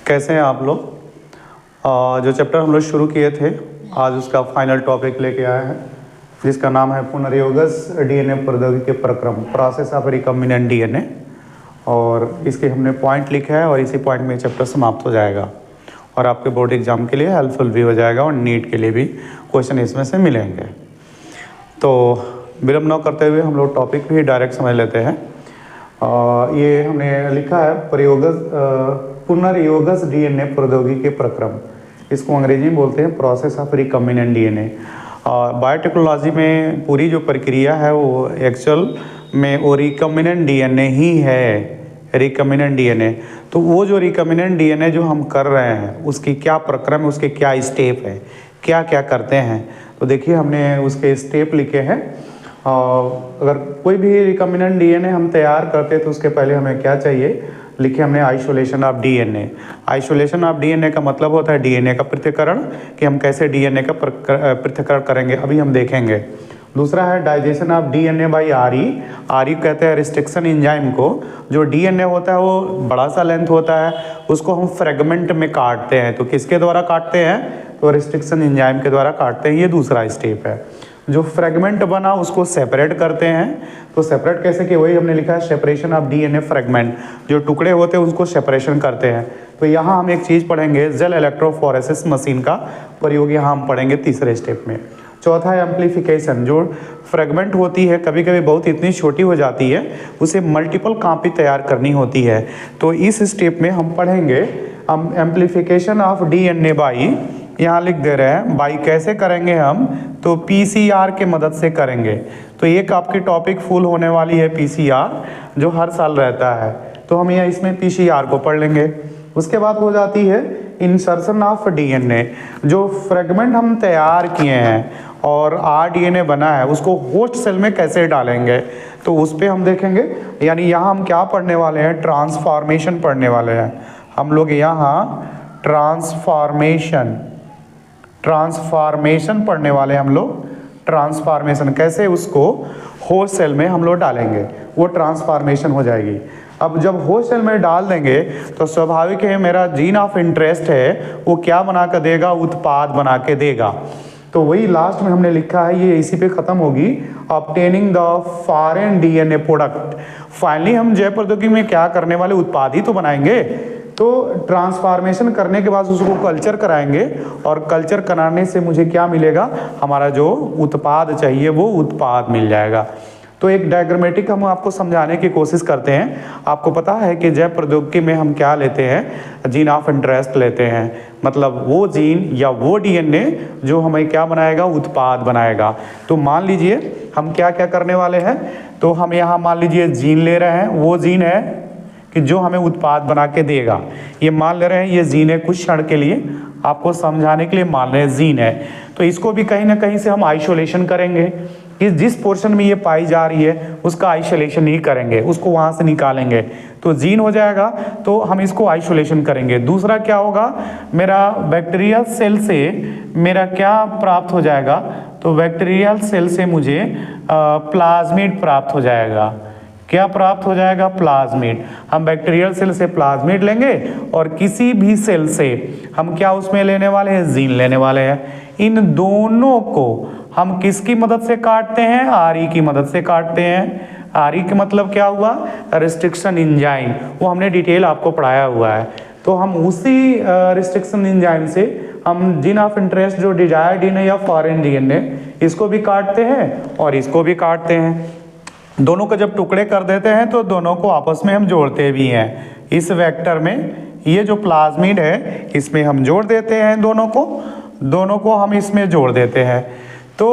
कैसे हैं आप लोग। जो चैप्टर हम लोग शुरू किए थे आज उसका फाइनल टॉपिक लेके आए हैं, जिसका नाम है पुनर्योगस डीएनए प्रौद्योगिकी के प्रक्रम, प्रोसेस ऑफ रिकम्बिनेंट डीएनए। और इसके हमने पॉइंट लिखा है और इसी पॉइंट में चैप्टर समाप्त हो जाएगा और आपके बोर्ड एग्जाम के लिए हेल्पफुल भी हो जाएगा और नीट के लिए भी क्वेश्चन इसमें से मिलेंगे। तो विलंब न करते हुए हम लोग टॉपिक भी डायरेक्ट समझ लेते हैं। ये हमने लिखा है पुनर्योगस डीएनए प्रौद्योगिकी के प्रक्रम। इसको अंग्रेजी में बोलते हैं process of recombinant DNA. Biotechnology में पूरी जो प्रक्रिया है वो एक्चुअल में वो रिकम्बिनेंट डीएनए ही है, रिकम्बिनेंट डीएनए। तो वो जो रिकम्बिनेंट डीएनए जो हम कर रहे हैं उसकी क्या प्रक्रम है, उसके क्या स्टेप है, क्या क्या करते हैं। तो देखिए हमने उसके स्टेप लिखे हैं। अगर कोई भी रिकम्बिनेंट डीएनए हम तैयार करते हैं तो उसके पहले हमें क्या चाहिए, लिखे हमने isolation of DNA. Isolation of DNA का मतलब होता है डीएनए का पृथक्करण, कि हम कैसे डीएनए का पृथक्करण करेंगे अभी हम देखेंगे। दूसरा है डाइजेशन ऑफ डीएनए बाय आरई। आरई कहते हैं रिस्ट्रिक्शन एंजाइम को। जो डीएनए होता है वो बड़ा सा लेंथ होता है, उसको हम फ्रेगमेंट में काटते हैं। तो किसके द्वारा काटते हैं, तो रिस्ट्रिक्शन एंजाइम के द्वारा काटते हैं। ये दूसरा स्टेप है। जो फ्रेगमेंट बना उसको सेपरेट करते हैं। तो सेपरेट कैसे कि वही हमने लिखा है सेपरेशन ऑफ डीएनए फ्रेगमेंट। जो टुकड़े होते हैं उसको सेपरेशन करते हैं। तो यहाँ हम एक चीज़ पढ़ेंगे, जेल इलेक्ट्रोफोरेसिस मशीन का प्रयोग यहाँ हम पढ़ेंगे तीसरे स्टेप में। चौथा है एम्प्लीफिकेशन। जो फ्रेगमेंट होती है कभी कभी बहुत इतनी छोटी हो जाती है, उसे मल्टीपल कॉपी तैयार करनी होती है। तो इस स्टेप में हम पढ़ेंगे एम्प्लीफिकेशन ऑफ डीएनए बाई, यहाँ लिख दे रहे हैं बाई कैसे करेंगे हम, तो पीसीआर के मदद से करेंगे। तो एक आपकी टॉपिक फुल होने वाली है पीसीआर, जो हर साल रहता है। तो हम यहाँ इसमें पीसीआर को पढ़ लेंगे। उसके बाद हो जाती है इंसर्शन ऑफ डीएनए। जो फ्रेगमेंट हम तैयार किए हैं और आरडीएनए बना है उसको होस्ट सेल में कैसे डालेंगे, तो उस पर हम देखेंगे। यानी यहाँ हम क्या पढ़ने वाले हैं, ट्रांसफॉर्मेशन पढ़ने वाले हैं हम लोग। यहाँ ट्रांसफॉर्मेशन पढ़ने वाले हम लोग। ट्रांसफॉर्मेशन कैसे उसको होस्ट सेल में हम लोग डालेंगे, वो ट्रांसफॉर्मेशन हो जाएगी। अब जब होस्ट सेल में डाल देंगे तो स्वाभाविक है मेरा जीन ऑफ इंटरेस्ट है वो क्या बना कर देगा, उत्पाद बना के देगा। तो वही लास्ट में हमने लिखा है, ये इसी पे खत्म होगी, obtaining the foreign DNA product. Finally हम जैव प्रौद्योगिकी में क्या करने वाले, उत्पाद ही तो बनाएंगे। तो ट्रांसफॉर्मेशन करने के बाद उसको कल्चर कराएंगे और कल्चर कराने से मुझे क्या मिलेगा, हमारा जो उत्पाद चाहिए वो उत्पाद मिल जाएगा। तो एक डायग्रामेटिक हम आपको समझाने की कोशिश करते हैं। आपको पता है कि जैव प्रौद्योगिकी में हम क्या लेते हैं, जीन ऑफ इंटरेस्ट लेते हैं। मतलब वो जीन या वो डीएनए जो हमें क्या बनाएगा, उत्पाद बनाएगा। तो मान लीजिए हम क्या क्या करने वाले हैं, तो हम यहाँ मान लीजिए जीन ले रहे हैं। वो जीन है कि जो हमें उत्पाद बना के देगा। ये मान ले रहे हैं ये जीन है, कुछ क्षण के लिए आपको समझाने के लिए मान रहे हैं जीन है। तो इसको भी कहीं ना कहीं से हम आइसोलेशन करेंगे कि जिस पोर्शन में ये पाई जा रही है उसका आइसोलेशन नहीं करेंगे, उसको वहाँ से निकालेंगे तो जीन हो जाएगा। तो हम इसको आइसोलेशन करेंगे। दूसरा क्या होगा, मेरा बैक्टीरियल सेल से मेरा क्या प्राप्त हो जाएगा, तो बैक्टीरियल सेल से मुझे प्लाज्मिड प्राप्त हो जाएगा। क्या प्राप्त हो जाएगा, प्लाज्मिड। हम बैक्टीरियल सेल से प्लाज्मिड लेंगे और किसी भी सेल से हम क्या उसमें लेने वाले हैं, जीन लेने वाले हैं। इन दोनों को हम किसकी मदद से काटते हैं, आरई की मदद से काटते हैं। आरई का मतलब क्या हुआ, रिस्ट्रिक्शन एंजाइम, वो हमने डिटेल आपको पढ़ाया हुआ है। तो हम उसी रिस्ट्रिक्शन एंजाइम से हम जीन ऑफ इंटरेस्ट जो डिजायर्ड डीएनए या फॉरेन डीएनए, इसको भी काटते हैं और इसको भी काटते हैं। दोनों को जब टुकड़े कर देते हैं तो दोनों को आपस में हम जोड़ते भी हैं। इस वेक्टर में ये जो प्लाज्मिड है इसमें हम जोड़ देते हैं, दोनों को हम इसमें जोड़ देते हैं। तो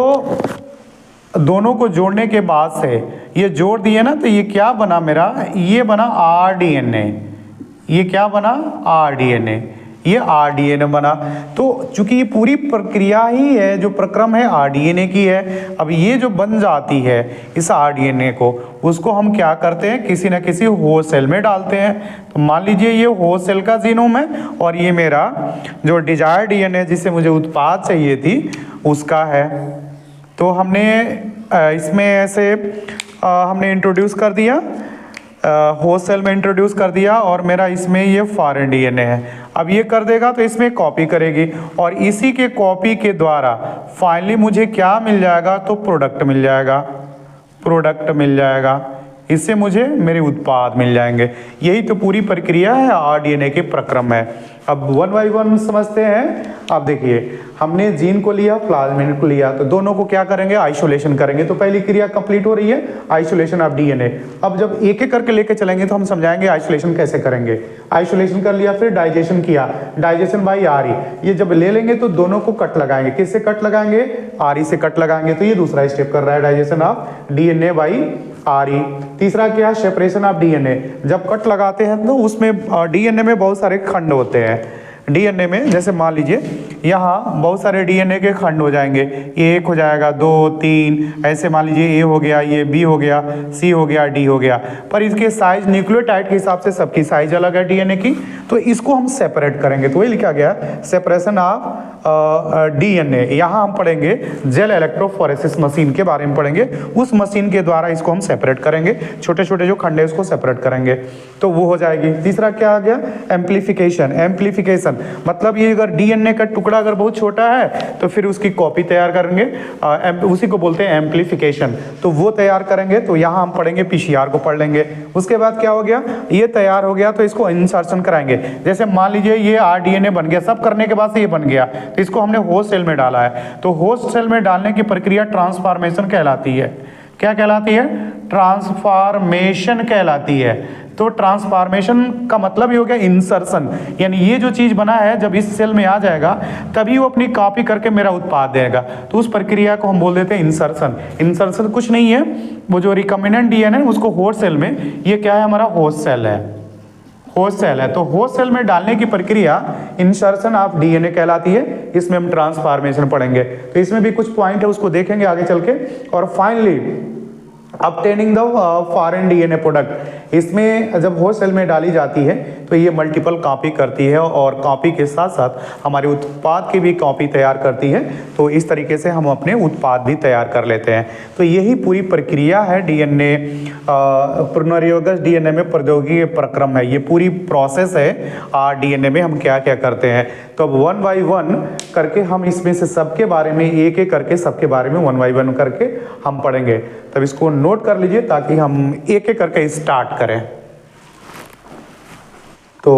दोनों को जोड़ने के बाद से ये जोड़ दिए ना, तो ये क्या बना मेरा, ये बना आरडीएनए। ये क्या बना, आरडीएनए। ये आरडीएनए बना। तो चूंकि ये पूरी प्रक्रिया ही है, जो प्रक्रम है आरडीएनए की है। अब ये जो बन जाती है इस आरडीएनए को, उसको हम क्या करते हैं, किसी न किसी होस्ट सेल में डालते हैं। तो मान लीजिए ये होस्ट सेल का जीनोम है और ये मेरा जो डिजायर्ड डीएनए जिससे मुझे उत्पाद चाहिए थी उसका है। तो हमने इसमें ऐसे हमने इंट्रोड्यूस कर दिया, होस्ट सेल में इंट्रोड्यूस कर दिया और मेरा इसमें ये फॉरेन डीएनए है। अब ये कर देगा तो इसमें कॉपी करेगी और इसी के कॉपी के द्वारा फाइनली मुझे क्या मिल जाएगा, तो प्रोडक्ट मिल जाएगा, प्रोडक्ट मिल जाएगा। इससे मुझे मेरे उत्पाद मिल जाएंगे। यही तो पूरी प्रक्रिया है आरडीएनए के प्रक्रम में। अब वन बाई वन समझते हैं। अब देखिए, हमने जीन को लिया, प्लाज्मिड को लिया, तो दोनों को क्या करेंगे, आइसोलेशन करेंगे। तो पहली क्रिया कंप्लीट हो रही है, आइसोलेशन ऑफ डीएनए। अब जब एक एक करके लेके चलेंगे तो हम समझाएंगे आइसोलेशन कैसे करेंगे। आइसोलेशन कर लिया, फिर डाइजेशन किया, डाइजेशन बाई आरई। ये जब ले लेंगे तो दोनों को कट लगाएंगे। किससे कट लगाएंगे, आरई से कट लगाएंगे। तो ये दूसरा स्टेप कर रहा है, डाइजेशन ऑफ डीएनए बाई आरई। तीसरा क्या है, सेपरेशन ऑफ डीएनए। जब कट लगाते हैं तो उसमें डीएनए में बहुत सारे खंड होते हैं। डीएनए में जैसे मान लीजिए यहाँ बहुत सारे डीएनए के खंड हो जाएंगे, एक हो जाएगा, 2, 3, ऐसे मान लीजिए ए हो गया, ये बी हो गया, सी हो गया, डी हो गया। पर इसके साइज न्यूक्लियोटाइड के हिसाब से सबकी साइज अलग है डीएनए की, तो इसको हम सेपरेट करेंगे। तो वही लिखा गया सेपरेशन ऑफ डीएनए। यहाँ हम पढ़ेंगे जेल इलेक्ट्रोफोरेसिस मशीन के बारे में पढ़ेंगे। उस मशीन के द्वारा इसको हम सेपरेट करेंगे, छोटे छोटे जो खंड है उसको सेपरेट करेंगे, तो वो हो जाएगी। तीसरा क्या आ गया, एम्प्लीफिकेशन। एम्प्लीफिकेशन मतलब ये अगर डीएनए का टुकड़ा अगर बहुत छोटा है तो फिर उसकी कॉपी तैयार करेंगे, उसी को बोलते हैं एम्प्लीफिकेशन। तो वो तैयार करेंगे, तो यहाँ हम पढ़ेंगे पीसीआर को पढ़ लेंगे। उसके बाद क्या हो गया, ये तैयार हो गया तो इसको इंसर्शन कराएंगे। जैसे मान लीजिए ये आरडीएनए बन गया, सब करने के बाद से ये बन गया, तो इसको हमने होस्ट सेल में डाला है। तो होस्ट सेल में डालने की प्रक्रिया ट्रांसफॉर्मेशन कहलाती है। क्या कहलाती है, ट्रांसफॉर्मेशन कहलाती है। तो ट्रांसफॉर्मेशन का मतलब ये हो गया इंसर्शन, यानी ये जो चीज बना है जब इस सेल में आ जाएगा तभी वो अपनी कॉपी करके मेरा उत्पाद देगा। तो उस प्रक्रिया को हम बोल देते हैं इंसर्शन। इंसर्शन कुछ नहीं है, वो जो रिकम्बिनेंट डीएनए उसको होस्ट सेल में, ये क्या है, हमारा होस्ट सेल है, होस्ट सेल है। तो होस्ट सेल में डालने की प्रक्रिया इंसर्शन ऑफ डीएनए कहलाती है। इसमें हम ट्रांसफॉर्मेशन पढ़ेंगे, तो इसमें भी कुछ पॉइंट है, उसको देखेंगे आगे चल के। और finally obtaining the foreign DNA product. इसमें जब होस्ट सेल में डाली जाती है तो ये मल्टीपल कॉपी करती है और कॉपी के साथ साथ हमारे उत्पाद की भी कॉपी तैयार करती है। तो इस तरीके से हम अपने उत्पाद भी तैयार कर लेते हैं। तो यही पूरी प्रक्रिया है डीएनए पुनर्योगज डीएनए में प्रौद्योगिकी प्रक्रम है। ये पूरी प्रोसेस है डीएनए में हम क्या क्या करते हैं। तो अब वन बाई वन करके हम इसमें से सबके बारे में एक एक करके सबके बारे में वन बाई वन करके हम पढ़ेंगे। तब इसको नोट कर लीजिए ताकि हम एक एक करके स्टार्ट करें। तो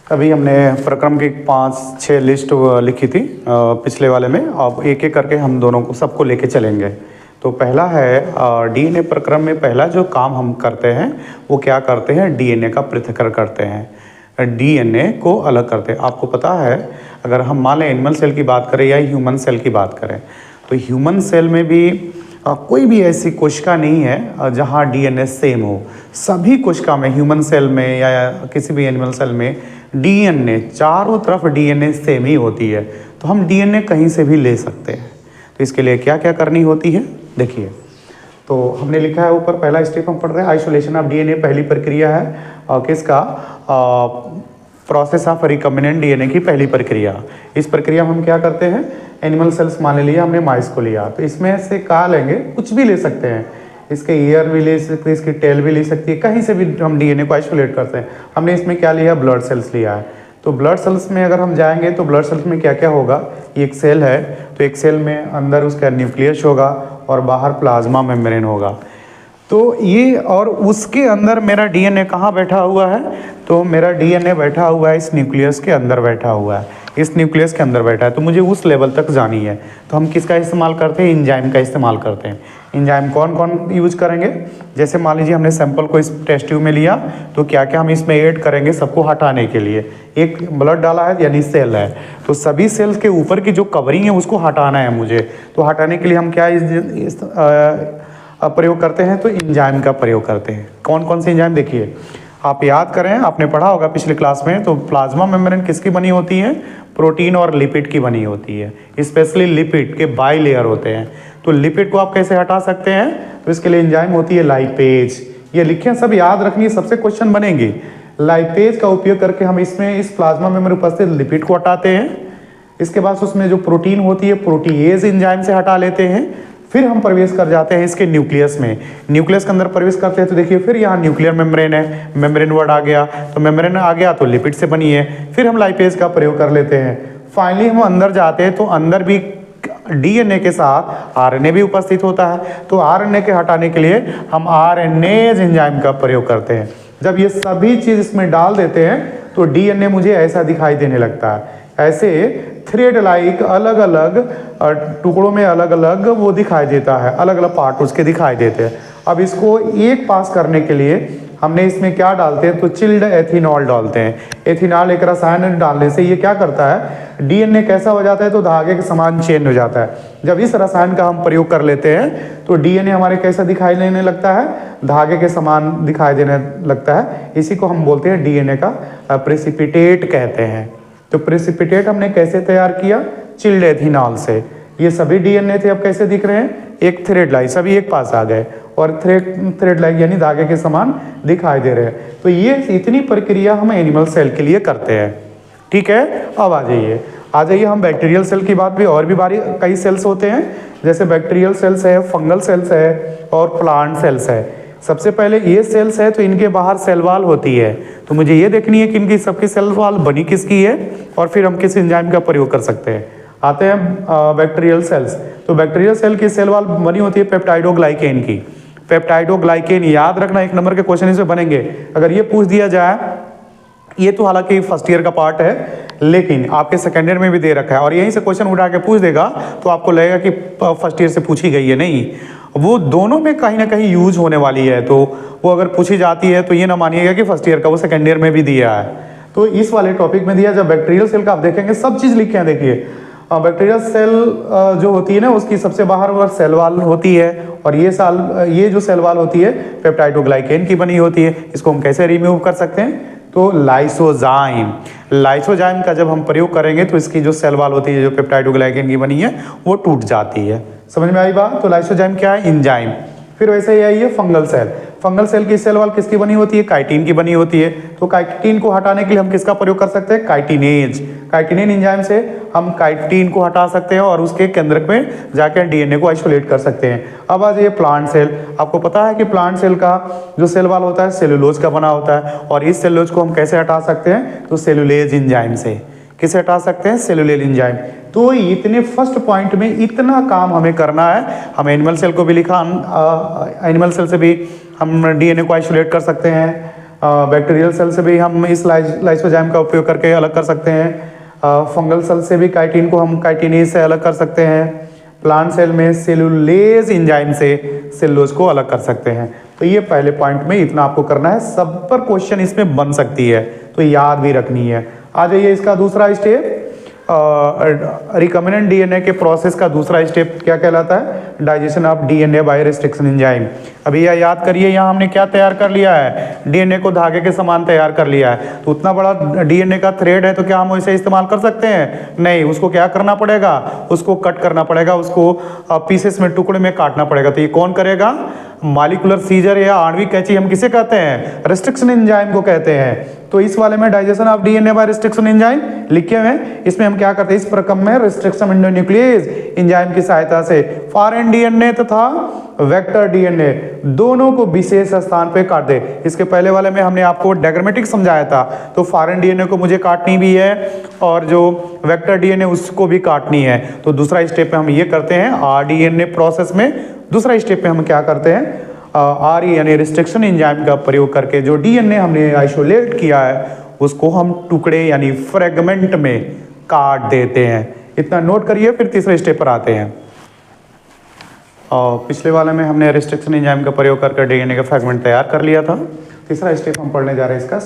अभी हमने प्रक्रम की 5-6 लिस्ट लिखी थी पिछले वाले में। अब एक एक करके हम दोनों को सबको लेके चलेंगे। तो पहला है डीएनए प्रक्रम में पहला जो काम हम करते हैं वो क्या करते हैं, डीएनए का पृथक्करण करते हैं, डीएनए को अलग करते हैं। आपको पता है अगर हम मान लें एनिमल सेल की बात करें या ह्यूमन सेल की बात करें, तो ह्यूमन सेल में भी कोई भी ऐसी कोशिका नहीं है जहाँ डीएनए सेम हो। सभी कोशिका में, ह्यूमन सेल में या किसी भी एनिमल सेल में डीएनए चारों तरफ डीएनए सेम ही होती है। तो हम डीएनए कहीं से भी ले सकते हैं। तो इसके लिए क्या क्या करनी होती है देखिए। तो हमने लिखा है ऊपर, पहला स्टेप हम पढ़ रहे हैं आइसोलेशन ऑफ डीएनए। पहली प्रक्रिया है किसका, प्रोसेस ऑफ रिकम्बिनेंट डीएनए की पहली प्रक्रिया। इस प्रक्रिया में हम क्या करते हैं, एनिमल सेल्स मान लिया हमने, माइस को लिया, तो इसमें से कहाँ लेंगे, कुछ भी ले सकते हैं। इसके ईयर भी ले सकते हैं, इसकी टेल भी ले सकती है, कहीं से भी हम डीएनए को आइसोलेट करते हैं। हमने इसमें क्या लिया, ब्लड सेल्स लिया है। तो ब्लड सेल्स में अगर हम जाएंगे तो ब्लड सेल्स में क्या क्या होगा, एक सेल है तो एक सेल में अंदर उसका न्यूक्लियस होगा और बाहर प्लाज्मा मेम्ब्रेन होगा। तो ये और उसके अंदर मेरा डीएनए कहाँ बैठा हुआ है, तो मेरा डीएनए बैठा हुआ है इस न्यूक्लियस के अंदर बैठा हुआ है, इस न्यूक्लियस के अंदर बैठा है। तो मुझे उस लेवल तक जानी है, तो हम किसका इस्तेमाल करते हैं, एंजाइम का इस्तेमाल करते हैं। एंजाइम कौन कौन यूज करेंगे, जैसे मान लीजिए हमने सैंपल को इस टेस्ट ट्यूब में लिया, तो क्या क्या हम इसमें ऐड करेंगे सबको हटाने के लिए। एक ब्लड डाला है यानी सेल है, तो सभी सेल्स के ऊपर की जो कवरिंग है उसको हटाना है मुझे। तो हटाने के लिए हम क्या इस प्रयोग करते हैं, तो एंजाइम का प्रयोग करते हैं। कौन कौन से एंजाइम देखिए, आप याद करें, आपने पढ़ा होगा पिछले क्लास में। तो प्लाज्मा मेम्ब्रेन किसकी बनी होती है, प्रोटीन और लिपिड की बनी होती है। स्पेशली लिपिड के बाई लेयर होते हैं। तो लिपिड को आप कैसे हटा सकते हैं, तो इसके लिए एंजाइम होती है लाइपेज। ये लिखें, सब याद रखनी, सबसे क्वेश्चन बनेंगी। लाइपेज का उपयोग करके हम इसमें इस प्लाज्मा मेम्ब्रेन उपस्थित लिपिड को हटाते हैं। इसके बाद उसमें जो प्रोटीन होती है प्रोटीएज एंजाइम से हटा लेते हैं। फिर हम प्रवेश कर जाते हैं इसके न्यूक्लियस में। न्यूक्लियस के अंदर प्रवेश करते हैं तो देखिए फिर यहाँ न्यूक्लियर मेम्ब्रेन है, मेम्ब्रेन वर्ड आ गया, तो मेम्ब्रेन आ गया तो लिपिड से बनी है, फिर हम लाइपेज का प्रयोग कर लेते हैं। फाइनली हम अंदर जाते हैं तो अंदर भी डीएनए के साथ आरएनए भी उपस्थित होता है, तो आरएनए के हटाने के लिए हम आरएनएज एंजाइम का प्रयोग करते हैं। जब ये सभी चीज इसमें डाल देते हैं तो डीएनए मुझे ऐसा दिखाई देने लगता है, ऐसे थ्रेड लाइक अलग अलग टुकड़ों में अलग अलग वो दिखाई देता है, अलग अलग पार्ट उसके दिखाई देते हैं। अब इसको एक पास करने के लिए हमने इसमें क्या डालते हैं, तो चिल्ड एथिनॉल डालते हैं। एथिनॉल एक रसायन डालने से ये क्या करता है, डीएनए कैसा हो जाता है, तो धागे के समान चेंज हो जाता है। जब इस रसायन का हम प्रयोग कर लेते हैं तो डीएनए हमारे कैसा दिखाई देने लगता है, धागे के समान दिखाई देने लगता है। इसी को हम बोलते हैं डीएनए का प्रेसिपिटेट कहते हैं। तो प्रेसिपिटेट हमने कैसे तैयार किया, चिल्ड एथिनॉल से। ये सभी डीएनए थे, अब कैसे दिख रहे हैं, एक थ्रेड लाइक, सभी एक पास आ गए और थ्रेड लाइक यानी धागे के समान दिखाई दे रहे हैं। तो ये इतनी प्रक्रिया हम एनिमल सेल के लिए करते हैं। ठीक है, अब आ जाइए हम बैक्टीरियल सेल की बात भी, और भी बारी कई सेल्स होते हैं, जैसे बैक्टीरियल सेल्स है, फंगल सेल्स है और प्लांट सेल्स है। सबसे पहले ये सेल्स है तो इनके बाहर सेल वॉल होती है, तो मुझे ये देखनी है कि इनकी सबकी सेल वॉल बनी किसकी है और फिर हम किस एंजाइम का प्रयोग कर सकते हैं। आते हैं बैक्टीरियल सेल्स। तो बैक्टीरियल सेल की सेल वॉल बनी होती है पेप्टाइडोग्लाइकेन की। पेप्टाइडोग्लाइकेन याद रखना, एक नंबर के क्वेश्चन इसमें बनेंगे। अगर ये पूछ दिया जाए, ये तो हालांकि फर्स्ट ईयर का पार्ट है लेकिन आपके सेकेंड ईयर में भी दे रखा है और यहीं से क्वेश्चन उठा के पूछ देगा तो आपको लगेगा कि फर्स्ट ईयर से पूछी गई है। नहीं, वो दोनों में कहीं ना कहीं यूज होने वाली है, तो वो अगर पूछी जाती है तो ये ना मानिएगा कि फर्स्ट ईयर का, वो सेकेंड ईयर में भी दिया है। तो इस वाले टॉपिक में दिया, जब बैक्टीरियल सेल का आप देखेंगे सब चीज लिखे हैं। देखिए बैक्टीरियल सेल जो होती है ना, उसकी सबसे बाहर वो सेल वॉल होती है और ये जो सेल वॉल होती है पेप्टाइडोग्लाइकेन की बनी होती है। इसको हम कैसे रिमूव कर सकते हैं, तो लाइसोजाइम का जब हम प्रयोग करेंगे तो इसकी जो सेल वॉल होती है जो पेप्टाइडोग्लाइकेन की बनी है वो टूट जाती है। समझ में आई बात। तो लाइसोजाइम क्या है, एंजाइम। फिर वैसे ही आई है फंगल सेल। फंगल सेल की सेल वॉल किसकी बनी होती है, काइटिन की बनी होती है। तो काइटिन को हटाने के लिए हम किसका प्रयोग कर सकते हैं, काइटिनेज। काइटिनेज एंजाइम से हम काइटिन को हटा सकते हैं और उसके केंद्रक में जाकर डीएनए को आइसोलेट कर सकते हैं। अब आ जाइए प्लांट सेल। आपको पता है कि प्लांट सेल का जो सेल वॉल होता है सेलुलोज का बना होता है और इस सेलुलोज को हम कैसे हटा सकते हैं, तो सेलुलेज एंजाइम से। किसे हटा सकते हैं, सेलुलेज एंजाइम। तो इतने फर्स्ट पॉइंट में इतना काम हमें करना है। हम एनिमल सेल को भी लिखा, एनिमल सेल से भी हम डीएनए को आइसोलेट कर सकते हैं, बैक्टीरियल सेल से भी हम इस लाइसोजाइम का उपयोग करके अलग कर सकते हैं, फंगल सेल से भी काइटिन को हम काइटिनेज से अलग कर सकते हैं, प्लांट सेल में सेलुलेज एंजाइम से सेलुलोज को अलग कर सकते हैं। तो ये पहले पॉइंट में इतना आपको करना है, सब पर क्वेश्चन इसमें बन सकती है तो याद भी रखनी है। आ जाइए इसका दूसरा स्टेप, रिकम्बिनेंट डीएनए के प्रोसेस का दूसरा स्टेप क्या कहलाता है, digestion of DNA by restriction enzyme. अभी यह याद करिए, यहाँ हमने क्या तैयार कर लिया है, डीएनए को धागे के समान तैयार कर लिया है। तो उतना बड़ा डीएनए का थ्रेड है तो क्या हम उसे इस्तेमाल कर सकते हैं, नहीं, उसको क्या करना पड़ेगा, उसको कट करना पड़ेगा, उसको पीसेस में, टुकड़े में काटना पड़ेगा। तो ये कौन करेगा, मॉलिक्यूलर सीजर या आणविक कैंची हम किसे कहते हैं, रिस्ट्रिक्शन एंजाइम को कहते हैं। तो इस वाले में digestion of DNA by restriction enzyme लिखे हुए हैं। इसमें हम क्या करते हैं, इस प्रक्रम में रिस्ट्रिक्शन एंडोन्यूक्लियेज एंजाइम की सहायता से फॉरेन डीएनए तथा वेक्टर डीएनए दोनों को विशेष स्थान पे काट दे। इसके पहले वाले में हमने आपको डायग्रामेटिक समझाया था, तो फॉरेन डीएनए को मुझे काटनी भी है और जो वेक्टर डीएनए उसको भी काटनी है। तो दूसरा स्टेप पे हम ये करते हैं, आरडीएनए प्रोसेस में दूसरा स्टेप पे हम क्या करते हैं, आरई यानी रिस्ट्रिक्शन एंजाइम का प्रयोग करके जो डीएनए हमने आइसोलेट किया है उसको हम टुकड़े यानी फ्रेगमेंट में काट देते हैं। इतना नोट करिए, फिर तीसरे स्टेप पर आते हैं। और पिछले वाले में हमने रिस्ट्रिक्शन एंजाइम का प्रयोग करके डीएनए का फ्रेगमेंट तैयार कर लिया था। तीसरा स्टेप हम पढ़ने जा रहे हैं इसका,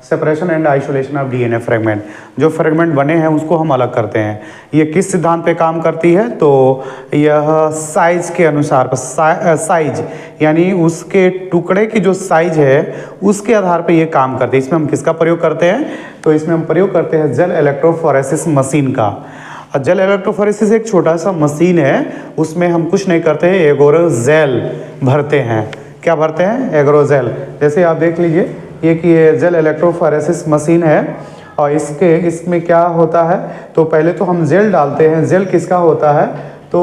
separation and isolation of DNA fragment. जो फ्रेगमेंट बने हैं उसको हम अलग करते हैं। ये किस सिद्धांत पे काम करती है, तो यह साइज के अनुसार, साइज यानी उसके टुकड़े की जो साइज है उसके आधार पे ये काम करती है। इसमें हम किसका प्रयोग करते हैं, तो इसमें हम प्रयोग करते हैं जेल इलेक्ट्रोफोरेसिस मशीन का। जेल इलेक्ट्रोफोरेसिस एक छोटा सा मशीन है, उसमें हम कुछ नहीं करते हैं, एगोरोजेल भरते हैं। क्या भरते हैं, एगोरोजेल। जैसे आप देख लीजिए ये कि ये जेल इलेक्ट्रोफोरेसिस मशीन है और इसमें क्या होता है, तो पहले तो हम जेल डालते हैं। जेल किसका होता है, तो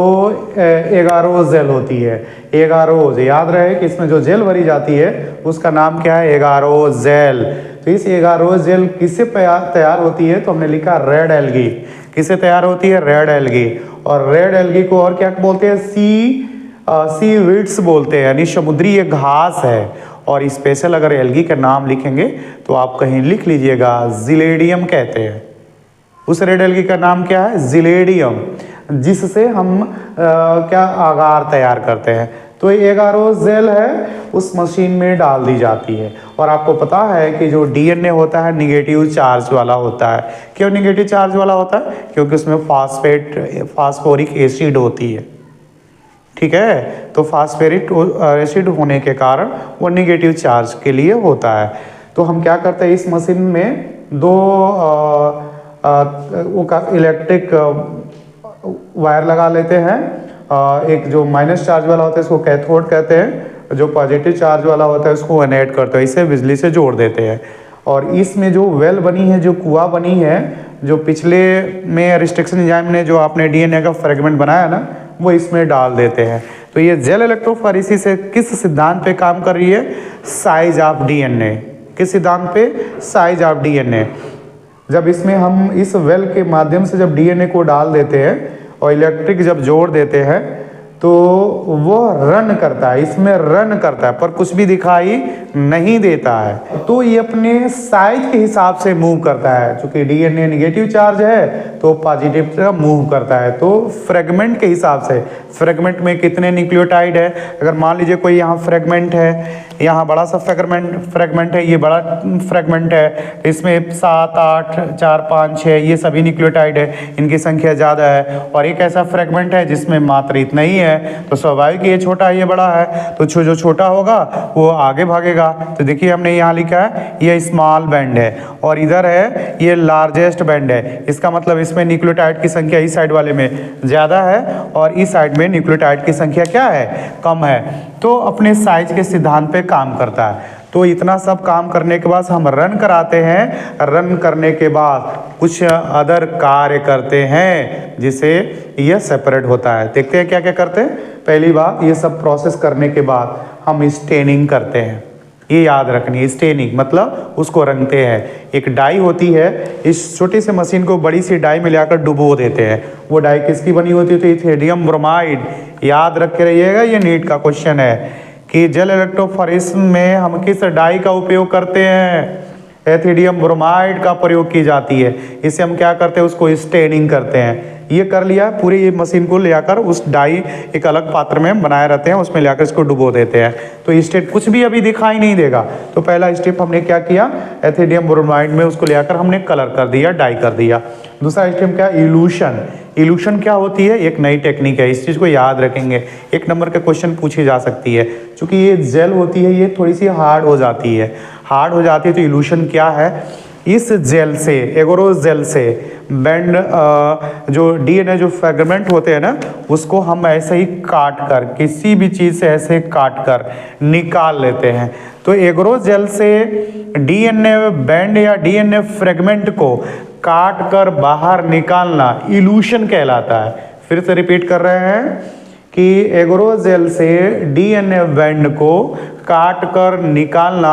एगारोज जेल होती है। एगारोज, याद रहे कि इसमें जो जेल भरी जाती है उसका नाम क्या है, एगारोज जेल। तो इस एगारोज जेल किससे तैयार होती है, तो हमने लिखा रेड एल्गी। किससे तैयार होती है, रेड एल्गी। और रेड एल्गी को और क्या बोलते हैं, सी वीड्स बोलते हैं, यानी समुद्री एक घास है। और स्पेशल अगर एल्गी का नाम लिखेंगे तो आप कहीं लिख लीजिएगा, जिलेडियम कहते हैं। उस रेड एल्गी का नाम क्या है, जिलेडियम, जिससे हम क्या आगार तैयार करते हैं। तो ये एगारोज जेल है, उस मशीन में डाल दी जाती है। और आपको पता है कि जो डीएनए होता है निगेटिव चार्ज वाला होता है। क्यों निगेटिव चार्ज वाला होता है, क्योंकि उसमें फास्फोरिक एसिड होती है। ठीक है, तो फास्फोरिक एसिड होने के कारण वो निगेटिव चार्ज के लिए होता है। तो हम क्या करते हैं, इस मशीन में दो इलेक्ट्रिक वायर लगा लेते हैं। एक जो माइनस चार्ज वाला होता है उसको कैथोड कहते हैं, जो पॉजिटिव चार्ज वाला होता है उसको एनेट करते हैं, इसे बिजली से जोड़ देते हैं। और इसमें जो वेल बनी है, जो कुआं बनी है, जो पिछले में रिस्ट्रिक्शन एंजाइम ने जो आपने डीएनए का फ्रेगमेंट बनाया ना, वो इसमें डाल देते हैं। तो ये जेल इलेक्ट्रोफोरेसिस से किस सिद्धांत पे काम कर रही है, साइज ऑफ डीएनए। किस सिद्धांत पे, साइज ऑफ डीएनए। जब इसमें हम इस वेल के माध्यम से जब डीएनए को डाल देते हैं और इलेक्ट्रिक जब जोड़ देते हैं तो वो रन करता है, इसमें रन करता है, पर कुछ भी दिखाई नहीं देता है। तो ये अपने साइज के हिसाब से मूव करता है। चूंकि डीएनए नेगेटिव चार्ज है तो पॉजिटिव से मूव करता है। तो फ्रेगमेंट के हिसाब से, फ्रेगमेंट में कितने न्यूक्लियोटाइड है, अगर मान लीजिए कोई यहाँ फ्रेगमेंट है, यहाँ बड़ा सा फ्रेगमेंट है, ये बड़ा फ्रेगमेंट है, इसमें 7, 8, 4, 5, 6 ये सभी न्यूक्लियोटाइड है, इनकी संख्या ज़्यादा है। और एक ऐसा फ्रेगमेंट है जिसमें मात्र इतना ही है, तो स्वाभाविक ये छोटा है ये बड़ा है, तो जो छोटा होगा वो आगे भागेगा। तो देखिए हमने यहाँ लिखा है ये स्मॉल बैंड है और इधर है ये लार्जेस्ट बैंड है। इसका मतलब इसमें न्यूक्लियोटाइड की संख्या इस साइड वाले में ज़्यादा है और इस साइड में न्यूक्लियोटाइड की संख्या क्या है, कम है। तो अपने साइज के सिद्धांत पे काम करता है। तो इतना सब काम करने के बाद हम रन कराते हैं, रन करने के बाद कुछ अदर कार्य करते हैं जिसे यह सेपरेट होता है। देखते हैं क्या क्या करते हैं। पहली बात, ये सब प्रोसेस करने के बाद हम स्टेनिंग करते हैं। ये याद रखनी है, स्टेनिंग मतलब उसको रंगते हैं। एक डाई होती है, इस छोटी सी मशीन को बड़ी सी डाई में लाकर डुबो देते हैं। वो डाई किसकी बनी होती है, तो इथेरियम ब्रोमाइड। याद रख के रहिएगा, ये नीट का क्वेश्चन है कि जेल इलेक्ट्रोफोरेसिस में हम किस डाई का उपयोग करते हैं, एथिडियम ब्रोमाइड का प्रयोग की जाती है। इसे हम क्या करते हैं, उसको स्टेनिंग करते हैं। ये कर लिया, पूरी ये मशीन को ले आकर उस डाई एक अलग पात्र में बनाए रहते हैं, उसमें लाकर इसको डुबो देते हैं। तो स्टेप कुछ भी अभी दिखाई नहीं देगा। तो पहला स्टेप हमने क्या किया, एथिडियम ब्रोमाइड में उसको ले आकर हमने कलर कर दिया, डाई कर दिया। दूसरा स्टेप क्या, इल्यूशन। इल्यूशन क्या होती है, एक नई टेक्निक है, इस चीज़ को याद रखेंगे। 1 नंबर के क्वेश्चन पूछी जा सकती है। क्योंकि ये जेल होती है, ये थोड़ी सी हार्ड हो जाती है, तो इल्यूशन क्या है, इस जेल से, एगोरोज जेल से बैंड जो डीएनए जो फ्रेगमेंट होते हैं ना, उसको हम ऐसे ही काट कर, किसी भी चीज़ से ऐसे काट कर निकाल लेते हैं। तो एगोरोज जेल से डीएनए बैंड या डीएनए फ्रेगमेंट को काट कर बाहर निकालना इल्यूशन कहलाता है। फिर से रिपीट कर रहे हैं कि एगोरोज जेल से डीएनए बैंड को काट कर निकालना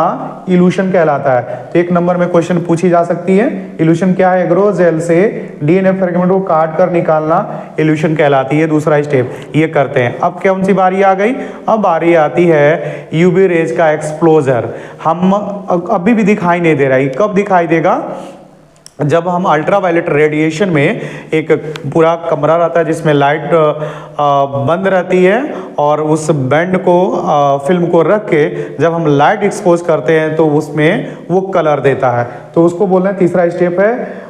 इल्यूशन कहलाता है। तो 1 नंबर में क्वेश्चन पूछी जा सकती है, इल्यूशन क्या है, एगोरोज जेल से डीएनए फ्रेगमेंट को काट कर निकालना इल्यूशन कहलाती है। दूसरा स्टेप ये करते हैं। अब कौन सी बारी आ गई, अब बारी आती है यूवी रेज का एक्सपोजर। हम अभी भी दिखाई नहीं दे रहा है, कब दिखाई देगा, जब हम अल्ट्रावायलेट रेडिएशन में, एक पूरा कमरा रहता है जिसमें लाइट बंद रहती है और उस बैंड को फिल्म को रख के जब हम लाइट एक्सपोज करते हैं तो उसमें वो कलर देता है। तो उसको बोलना है, तीसरा स्टेप है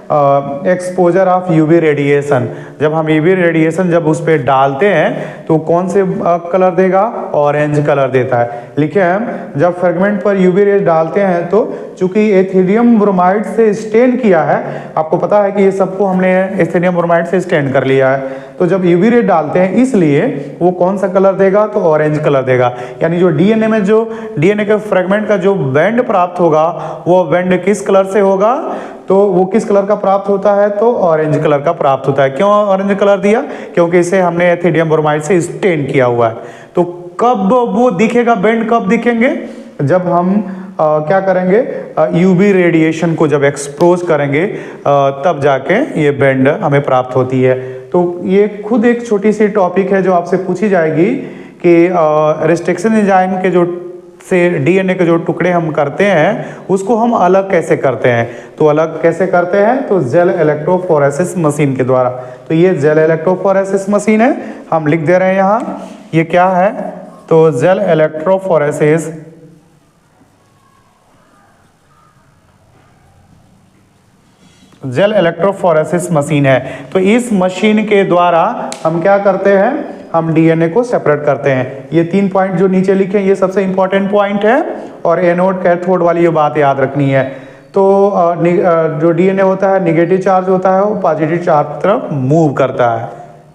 एक्सपोजर ऑफ यूवी रेडिएशन। जब हम यूवी रेडिएशन जब उस पर डालते हैं तो कौन से कलर देगा, ऑरेंज कलर देता है। लिखे हम, जब फ्रेगमेंट पर यूवी रेज डालते हैं तो चूंकि एथिडियम ब्रोमाइड से स्टेन किया है, आपको पता है कि ये सबको हमने एथिडियम ब्रोमाइड से स्टेन कर लिया है, तो जब यूवी रेज डालते हैं इसलिए वो कौन सा कलर देगा, तो ऑरेंज कलर देगा। यानी जो डीएनए में जो डीएनए के फ्रेगमेंट का जो बैंड प्राप्त होगा वो बैंड किस कलर से होगा, तो वो किस कलर का प्राप्त होता है, तो ऑरेंज कलर का प्राप्त होता है। क्यों ऑरेंज कलर दिया, क्योंकि इसे हमने एथिडियम ब्रोमाइड से स्टेन किया हुआ है। तो कब वो दिखेगा, बेंड कब दिखेंगे, जब हम क्या करेंगे, यूवी रेडिएशन को जब एक्सपोज करेंगे तब जाके ये बेंड हमें प्राप्त होती है। तो ये खुद एक छोटी सी टॉपिक है जो आपसे पूछी जाएगी कि रिस्ट्रिक्शन एंजाइम के जो से डीएनए के जो टुकड़े हम करते हैं उसको हम अलग कैसे करते हैं। तो अलग कैसे करते हैं, तो जेल इलेक्ट्रोफोरेसिस मशीन के द्वारा। तो ये जेल इलेक्ट्रोफोरेसिस मशीन है, हम लिख दे रहे हैं यहाँ ये क्या है, तो gel electrophoresis gel electrophoresis machine है। तो इस मशीन के द्वारा हम क्या करते हैं, हम डीएनए को सेपरेट करते हैं। ये 3 पॉइंट जो नीचे लिखे हैं ये सबसे इंपॉर्टेंट पॉइंट है, और एनोड कैथोड वाली ये बात याद रखनी है। तो जो डीएनए होता है निगेटिव चार्ज होता है, वो पॉजिटिव चार्ज की तरफ मूव करता है,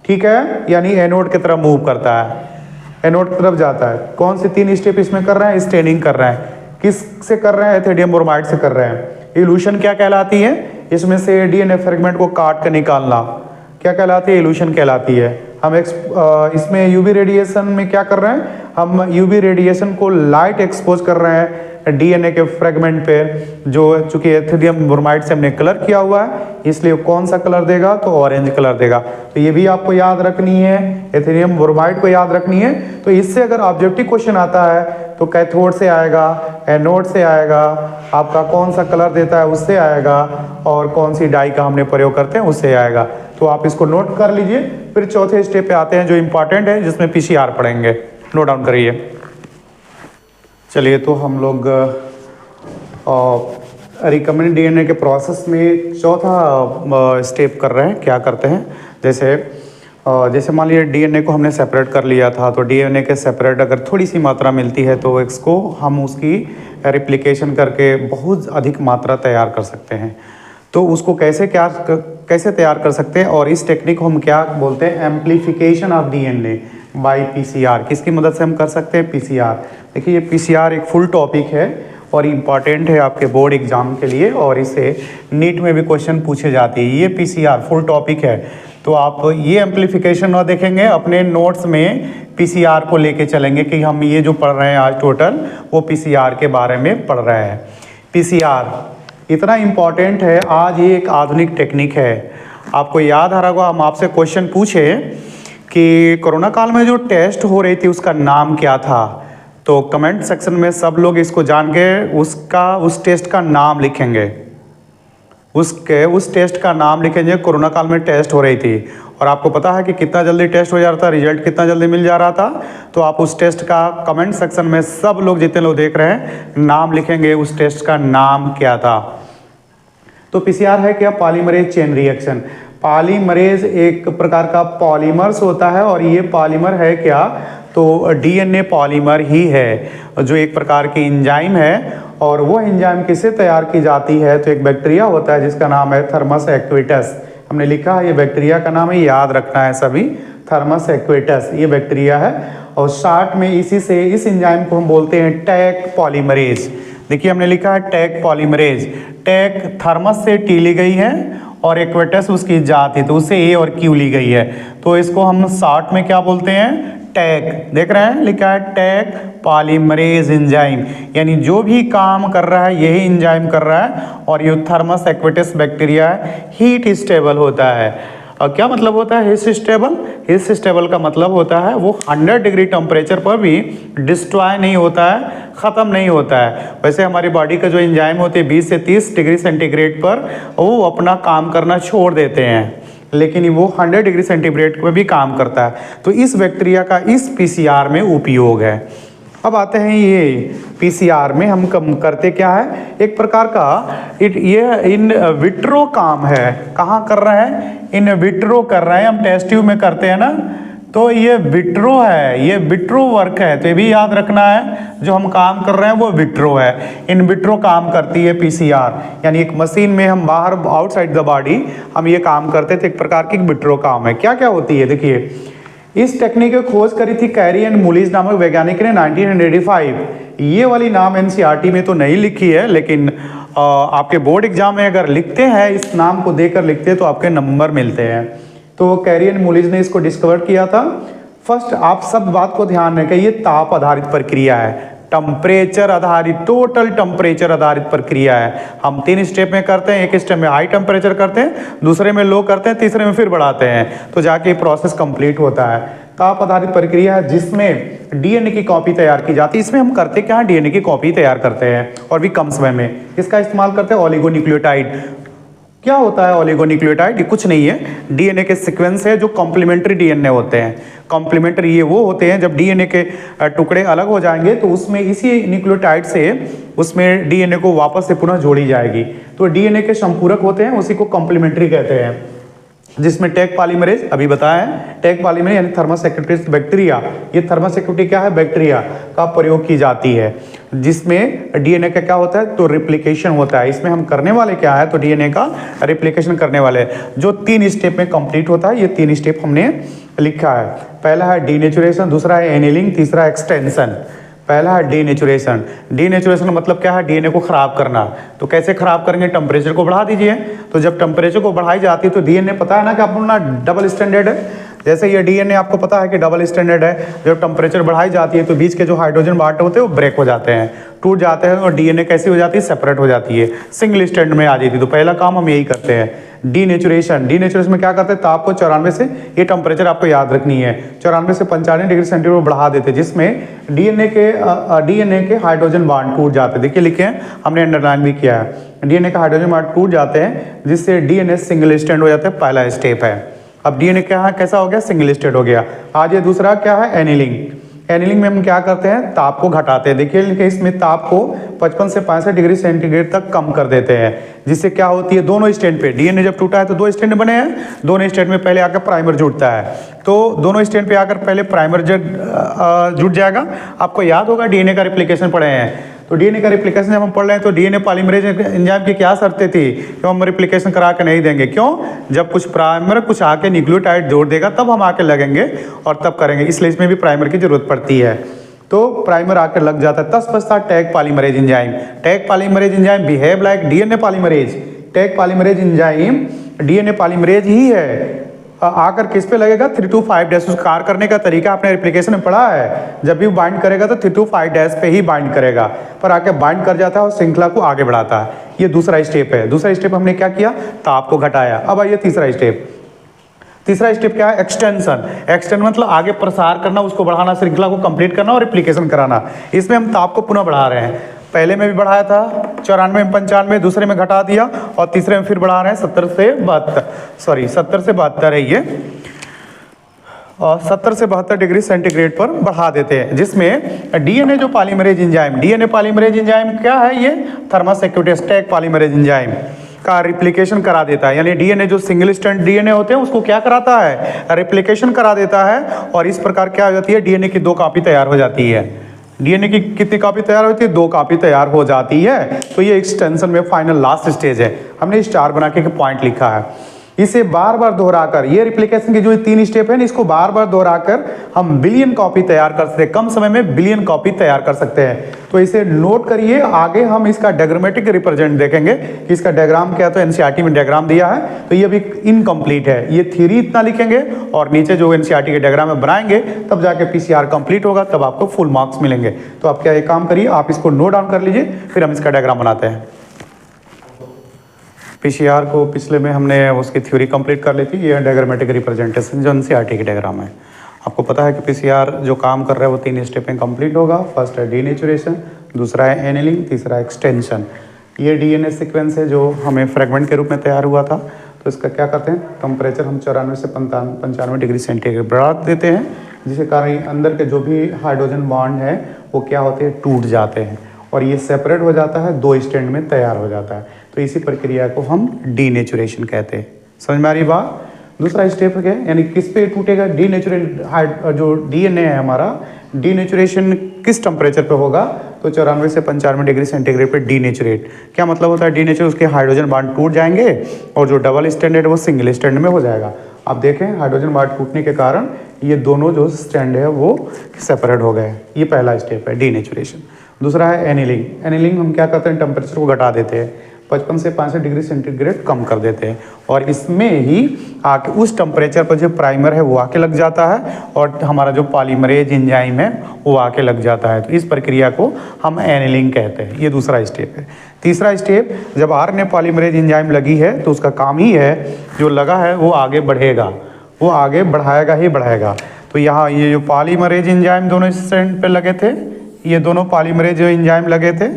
ठीक है, यानी एनोड की तरफ मूव करता है, एनोड की तरफ जाता है। कौन से 3 स्टेप इसमें कर रहे हैं, स्टेनिंग कर रहे हैं। किस से कर रहे हैं, एथिडियम ब्रोमाइड से कर रहे हैं। इल्यूशन क्या कहलाती है, इसमें से डीएनए फ्रेगमेंट को काट कर निकालना क्या कहलाती है, इल्यूशन कहलाती है। हम इसमें यूवी रेडिएशन में क्या कर रहे हैं, हम यूवी रेडिएशन को लाइट एक्सपोज कर रहे हैं डीएनए के फ्रेगमेंट पे, जो चूंकि एथिडियम ब्रोमाइड से हमने कलर किया हुआ है इसलिए कौन सा कलर देगा, तो ऑरेंज कलर देगा। तो ये भी आपको याद रखनी है, एथिडियम ब्रोमाइड को याद रखनी है। तो इससे अगर ऑब्जेक्टिव क्वेश्चन आता है तो कैथोड से आएगा, एनोड से आएगा, आपका कौन सा कलर देता है उससे आएगा, और कौन सी डाई का हमने प्रयोग करते हैं उससे आएगा। तो आप इसको नोट कर लीजिए। फिर चौथे स्टेप पे आते हैं जो इंपॉर्टेंट है, जिसमें पीसीआर पढ़ेंगे, नोट डाउन करिए। चलिए, तो हम लोग रिकमेंड डीएनए के प्रोसेस में चौथा स्टेप कर रहे हैं। क्या करते हैं, जैसे मान लीजिए डीएनए को हमने सेपरेट कर लिया था, तो डीएनए के सेपरेट अगर थोड़ी सी मात्रा मिलती है तो इसको हम उसकी रेप्लिकेशन करके बहुत अधिक मात्रा तैयार कर सकते हैं। तो उसको कैसे तैयार कर सकते हैं, और इस टेक्निक को हम क्या बोलते हैं, amplification of DNA by PCR. किसकी मदद से हम कर सकते हैं, पीसीआर। देखिए ये पीसीआर एक फुल टॉपिक है और इम्पॉर्टेंट है आपके बोर्ड एग्जाम के लिए, और इसे नीट में भी क्वेश्चन पूछे जाते हैं। ये पीसीआर फुल टॉपिक है, तो आप ये एम्प्लीफिकेशन और देखेंगे अपने नोट्स में पीसीआर को लेके चलेंगे कि हम ये जो पढ़ रहे हैं आज टोटल वो पीसीआर के बारे में पढ़ रहे हैं। पीसीआर इतना इम्पॉर्टेंट है, आज ये एक आधुनिक टेक्निक है। आपको याद आ रहा होगा, हम आपसे क्वेश्चन पूछे कि कोरोना काल में जो टेस्ट हो रही थी उसका नाम क्या था, तो कमेंट सेक्शन में सब लोग इसको जान के उस टेस्ट का नाम लिखेंगे, उस टेस्ट का नाम लिखेंगे। कोरोना काल में टेस्ट हो रही थी, और आपको पता है कि कितना जल्दी टेस्ट हो जा रहा था, रिजल्ट कितना जल्दी मिल जा रहा था। तो आप उस टेस्ट का कमेंट सेक्शन में सब लोग, जितने लोग देख रहे हैं, नाम लिखेंगे उस टेस्ट का नाम क्या था। तो पीसीआर है क्या, पॉलीमरेज चेन रिएक्शन। पॉलीमरेज एक प्रकार का पॉलीमर्स होता है, और ये पॉलीमर है क्या, तो डीएनए पॉलीमर ही है, जो एक प्रकार की एंजाइम है। और वो एंजाइम किससे तैयार की जाती है, तो एक बैक्टीरिया होता है जिसका नाम है थर्मस एक्विटस। हमने लिखा है ये बैक्टीरिया का नाम है, याद रखना है सभी, थर्मस एक्विटस ये बैक्टीरिया है। और शॉर्ट में इस एंजाइम को हम बोलते हैं टैग पॉलीमरेज। देखिए हमने लिखा है टैग पॉलीमरेज। टैग थर्मस से टी ली गई है और एक्विटस उसकी जात है, तो उससे ए और क्यू ली गई है, तो इसको हम शॉर्ट में क्या बोलते हैं, टैग। देख रहे हैं लिखा है टैग पॉलीमरेज एंजाइम, यानी जो भी काम कर रहा है यही एंजाइम कर रहा है। और ये थर्मस एक्विटस बैक्टीरिया हीट स्टेबल होता है। और क्या मतलब होता है हीट स्टेबल, हीट स्टेबल का मतलब होता है वो 100 डिग्री टेम्परेचर पर भी डिस्ट्रॉय नहीं होता है, ख़त्म नहीं होता है। वैसे हमारी बॉडी का जो एंजाइम होते हैं 20 से 30 डिग्री सेंटीग्रेड पर वो अपना काम करना छोड़ देते हैं, लेकिन वो 100 डिग्री सेंटीग्रेड पर भी काम करता है। तो इस बैक्टीरिया का इस पीसीआर में उपयोग है। अब आते हैं ये पीसीआर में हम करते क्या है, एक प्रकार का ये इन विट्रो काम है। कहाँ कर रहे हैं, इन विट्रो कर रहे हैं, हम टेस्ट ट्यूब में करते हैं ना, तो ये विट्रो है, ये विट्रो वर्क है। तो ये भी याद रखना है, जो हम काम कर रहे हैं वो विट्रो है। इन विट्रो काम करती है पीसीआर, यानी एक मशीन में हम बाहर आउटसाइड द बॉडी हम ये काम करते थे, एक प्रकार की विट्रो काम है। क्या क्या होती है, देखिए इस टेक्निक की खोज करी थी कैरी एंड मुलिस नामक वैज्ञानिक ने 1985। ये वाली नाम एनसीईआरटी में तो नहीं लिखी है, लेकिन आपके बोर्ड एग्जाम में अगर लिखते हैं, इस नाम को देकर लिखते हैं तो आपके नंबर मिलते हैं। तो कैरियन मुलिज ने इसको डिस्कवर किया था। फर्स्ट आप सब बात को ध्यान रखें, ये ताप आधारित प्रक्रिया है, टेम्परेचर आधारित, टोटल टेम्परेचर आधारित प्रक्रिया है। हम 3 स्टेप में करते हैं, एक स्टेप में हाई टेम्परेचर करते हैं, दूसरे में लो करते हैं, तीसरे में फिर बढ़ाते हैं, तो जाके प्रोसेस कंप्लीट होता है। ताप आधारित प्रक्रिया है जिसमें डीएनए की कॉपी तैयार की जाती है। इसमें हम करते क्या है, डीएनए की कॉपी तैयार करते हैं और भी कम समय में। इसका इस्तेमाल करते हैं ओलिगोन्यूक्लियोटाइड। क्या होता है ओलिगोन्यूक्लियोटाइड? ये कुछ नहीं है, डीएनए के सीक्वेंस है जो कॉम्प्लीमेंट्री डीएनए होते हैं। कॉम्प्लीमेंट्री ये वो होते हैं जब डीएनए के टुकड़े अलग हो जाएंगे तो उसमें इसी न्यूक्लियोटाइड से उसमें डीएनए को वापस से पुनः जोड़ी जाएगी। तो डीएनए के संपूरक होते हैं, उसी को कॉम्प्लीमेंट्री कहते हैं। जिसमें टैग पॉलीमरेज अभी बताया है, टैग पॉलीमरेज यानी थर्मोसेक्रेटरी बैक्टीरिया, ये थर्मोसेक्रेटरी क्या है, बैक्टीरिया का प्रयोग की जाती है। जिसमें डीएनए का क्या होता है, तो रिप्लिकेशन होता है। इसमें हम करने वाले क्या है, तो डीएनए का रिप्लिकेशन करने वाले, जो 3 स्टेप में कंप्लीट होता है। ये 3 स्टेप हमने लिखा है। पहला है डीनेचुरेशन, दूसरा है एनिलिंग, तीसरा एक्सटेंशन। पहला है डीनेचुरेशन। डीनेचुरेशन मतलब क्या है, डीएनए को खराब करना। तो कैसे खराब करेंगे, टेम्परेचर को बढ़ा दीजिए। तो जब टेम्परेचर को बढ़ाई जाती है तो डीएनए पता है ना कि अपना डबल स्टैंडर्ड है। जैसे ये डीएनए आपको पता है कि डबल स्टैंडर्ड है, जब टेम्परेचर बढ़ाई जाती है तो बीच के जो हाइड्रोजन बांट होते हैं वो ब्रेक हो जाते हैं, टूट जाते हैं और डीएनए कैसी हो जाती है, सेपरेट हो जाती है, सिंगल स्टैंडर्ड में आ जाती है। तो पहला काम हम यही करते हैं, डीनेचुरेशन। डीनेचुरेशन में क्या करते हैं, ताप को 94 से, ये टेम्परेचर आपको याद रखनी है, 94 से 95 डिग्री सेंटीग्रेड बढ़ा देते हैं, जिसमें डीएनए के हाइड्रोजन बांड टूट जाते हैं। देखिए लिखे हैं, हमने अंडरलाइन भी किया है, डीएनए का हाइड्रोजन बांड टूट जाते हैं जिससे डीएनए सिंगल स्टैंड हो जाता है। पहला स्टेप है। अब डीएनए क्या है, कैसा हो गया, सिंगल स्टेट हो गया। आज ये दूसरा क्या है, एनिलिंग। एनिलिंग में हम क्या करते हैं, ताप को घटाते हैं। देखिए इसमें ताप को 55 से 65 डिग्री सेंटीग्रेड तक कम कर देते हैं, जिससे क्या होती है, दोनों स्टैंड पे डीएनए जब टूटा है तो 2 स्टैंड बने हैं, दोनों स्टैंड में पहले आकर प्राइमर जुड़ता है। तो दोनों स्टैंड पे आकर पहले प्राइमर जुड़ जाएगा। आपको याद होगा डीएनए का रिप्लिकेशन पढ़े हैं, तो डीएनए का रिप्लिकेशन जब हम पढ़ रहे हैं तो डीएनए पॉलीमरेज एंजाइम की क्या शर्तें थी कि हम रिप्लिकेशन करा के नहीं देंगे। क्यों? जब कुछ प्राइमर कुछ आके न्यूक्लियोटाइड जोड़ देगा तब हम आके लगेंगे और तब करेंगे, इसलिए इसमें भी प्राइमर की जरूरत पड़ती है। तो प्राइमर आकर लग जाता है, तब बचता Taq polymerase enzyme. Taq polymerase enzyme behave like DNA polymerase. Taq polymerase enzyme DNA polymerase ही है, आकर किस पे लगेगा, 3 to 5 डैश। उस कार्य करने का तरीका आपने रिप्लिकेशन में पढ़ा है, जब भी बाइंड करेगा तो 3 to 5 डैश पे ही बाइंड करेगा, पर आके बाइंड कर जाता है और श्रृंखला को आगे बढ़ाता है। ये दूसरा स्टेप है। दूसरा स्टेप हमने क्या किया, ताप को घटाया। अब आइए तीसरा स्टेप। तीसरा स्टेप क्या है, एक्सटेंशन। एक्सटेंड मतलब आगे प्रसार करना, उसको बढ़ाना, श्रृंखला को कंप्लीट करना और रिप्लिकेशन कराना। इसमें हम ताप को पुनः बढ़ा रहे हैं। पहले में भी बढ़ाया था 94 में 95, दूसरे में घटा दिया और तीसरे में फिर बढ़ा रहे हैं 70 से 72 है ये, और 70 से 72 डिग्री सेंटीग्रेड पर बढ़ा देते हैं। जिसमें डीएनए जो polymerase enzyme, DNA polymerase enzyme क्या है, ये थर्मोसेक्रेटरी टैग पॉलीमरेज एंजाइम का रिप्लिकेशन करा देता है। यानी डीएनए जो सिंगल स्टैंड डीएनए होते हैं उसको क्या कराता है, रिप्लिकेशन करा देता है, और इस प्रकार क्या हो जाती है, डीएनए की 2 कॉपी तैयार हो जाती है। डीएनए की कितनी कॉपी तैयार होती है, 2 कॉपी तैयार हो जाती है। तो ये एक्सटेंशन में फाइनल लास्ट स्टेज है। हमने स्टार बना के पॉइंट लिखा है। इसे बार बार दोहराकर, ये रिप्लिकेशन के जो 3 स्टेप है, इसको बार बार दोहराकर हम बिलियन कॉपी तैयार कर सकते हैं। कम समय में बिलियन कॉपी तैयार कर सकते हैं। तो इसे नोट करिए, आगे हम इसका डायग्रामेटिक रिप्रेजेंट देखेंगे कि इसका डायग्राम क्या है। तो एनसीईआरटी में डायग्राम दिया है, तो ये अभी इनकम्प्लीट है। ये थ्योरी इतना लिखेंगे और नीचे जो एनसीईआरटी के डायग्राम में बनाएंगे, तब जाके पीसीआर कंप्लीट होगा, तब आपको फुल मार्क्स मिलेंगे। तो आप क्या एक काम करिए, आप इसको नोट डाउन कर लीजिए, फिर हम इसका डायग्राम बनाते हैं। पीसीआर को पिछले में हमने उसकी थ्योरी कंप्लीट कर ली थी। ये डायग्रामेटिक रिप्रेजेंटेशन जो एनसीईआरटी की डायग्राम है। आपको पता है कि पीसीआर जो काम कर रहा है वो 3 स्टेप में कंप्लीट होगा। फर्स्ट है डीनेचुरेशन, दूसरा है एनिलिंग, तीसरा एक्सटेंशन। ये डीएनए सीक्वेंस है जो हमें फ्रेगमेंट के रूप में तैयार हुआ था। तो इसका क्या करते हैं, टेम्परेचर हम 94 से 95 डिग्री सेंटीग्रेड बढ़ा देते हैं, जिसके कारण अंदर के जो भी हाइड्रोजन बॉन्ड है वो क्या होते हैं, टूट जाते हैं और ये सेपरेट हो जाता है, 2 स्टैंड में तैयार हो जाता है। तो इसी प्रक्रिया को हम डीनेचुरेशन कहते हैं। समझ में आ रही बात। दूसरा स्टेप क्या है, यानी किस पे टूटेगा, डीनेचुरेट जो डीएनए है हमारा, डीनेचुरेशन किस टेम्परेचर पे होगा, तो 94 से 95 डिग्री सेंटीग्रेड पे डीनेचुरेट। क्या मतलब होता है डीनेचर, उसके हाइड्रोजन बांड टूट जाएंगे और जो डबल स्टैंड है वो सिंगल स्टैंड में हो जाएगा। आप देखें हाइड्रोजन बांड टूटने के कारण ये दोनों जो स्टैंड है वो सेपरेट हो गए। ये पहला स्टेप है डीनेचुरेशन। दूसरा है एनिलिंग। एनिलिंग हम क्या करते हैं, टेम्परेचर को घटा देते हैं, 55 से 65 डिग्री सेंटीग्रेड कम कर देते हैं और इसमें ही आके उस टेम्परेचर पर जो प्राइमर है वो आके लग जाता है और हमारा जो पॉलीमरेज एंजाइम है वो आके लग जाता है। तो इस प्रक्रिया को हम एनिलिंग कहते हैं। ये दूसरा स्टेप है। तीसरा स्टेप, जब आरएनए पॉलीमरेज एंजाइम लगी है तो उसका काम ही है, जो लगा है वो आगे बढ़ेगा, वो आगे बढ़ाएगा ही बढ़ाएगा। तो यहाँ ये जो पॉलीमरेज एंजाइम दोनों इस एंड पे लगे थे, ये दोनों पॉलीमरेज जो एंजाइम लगे थे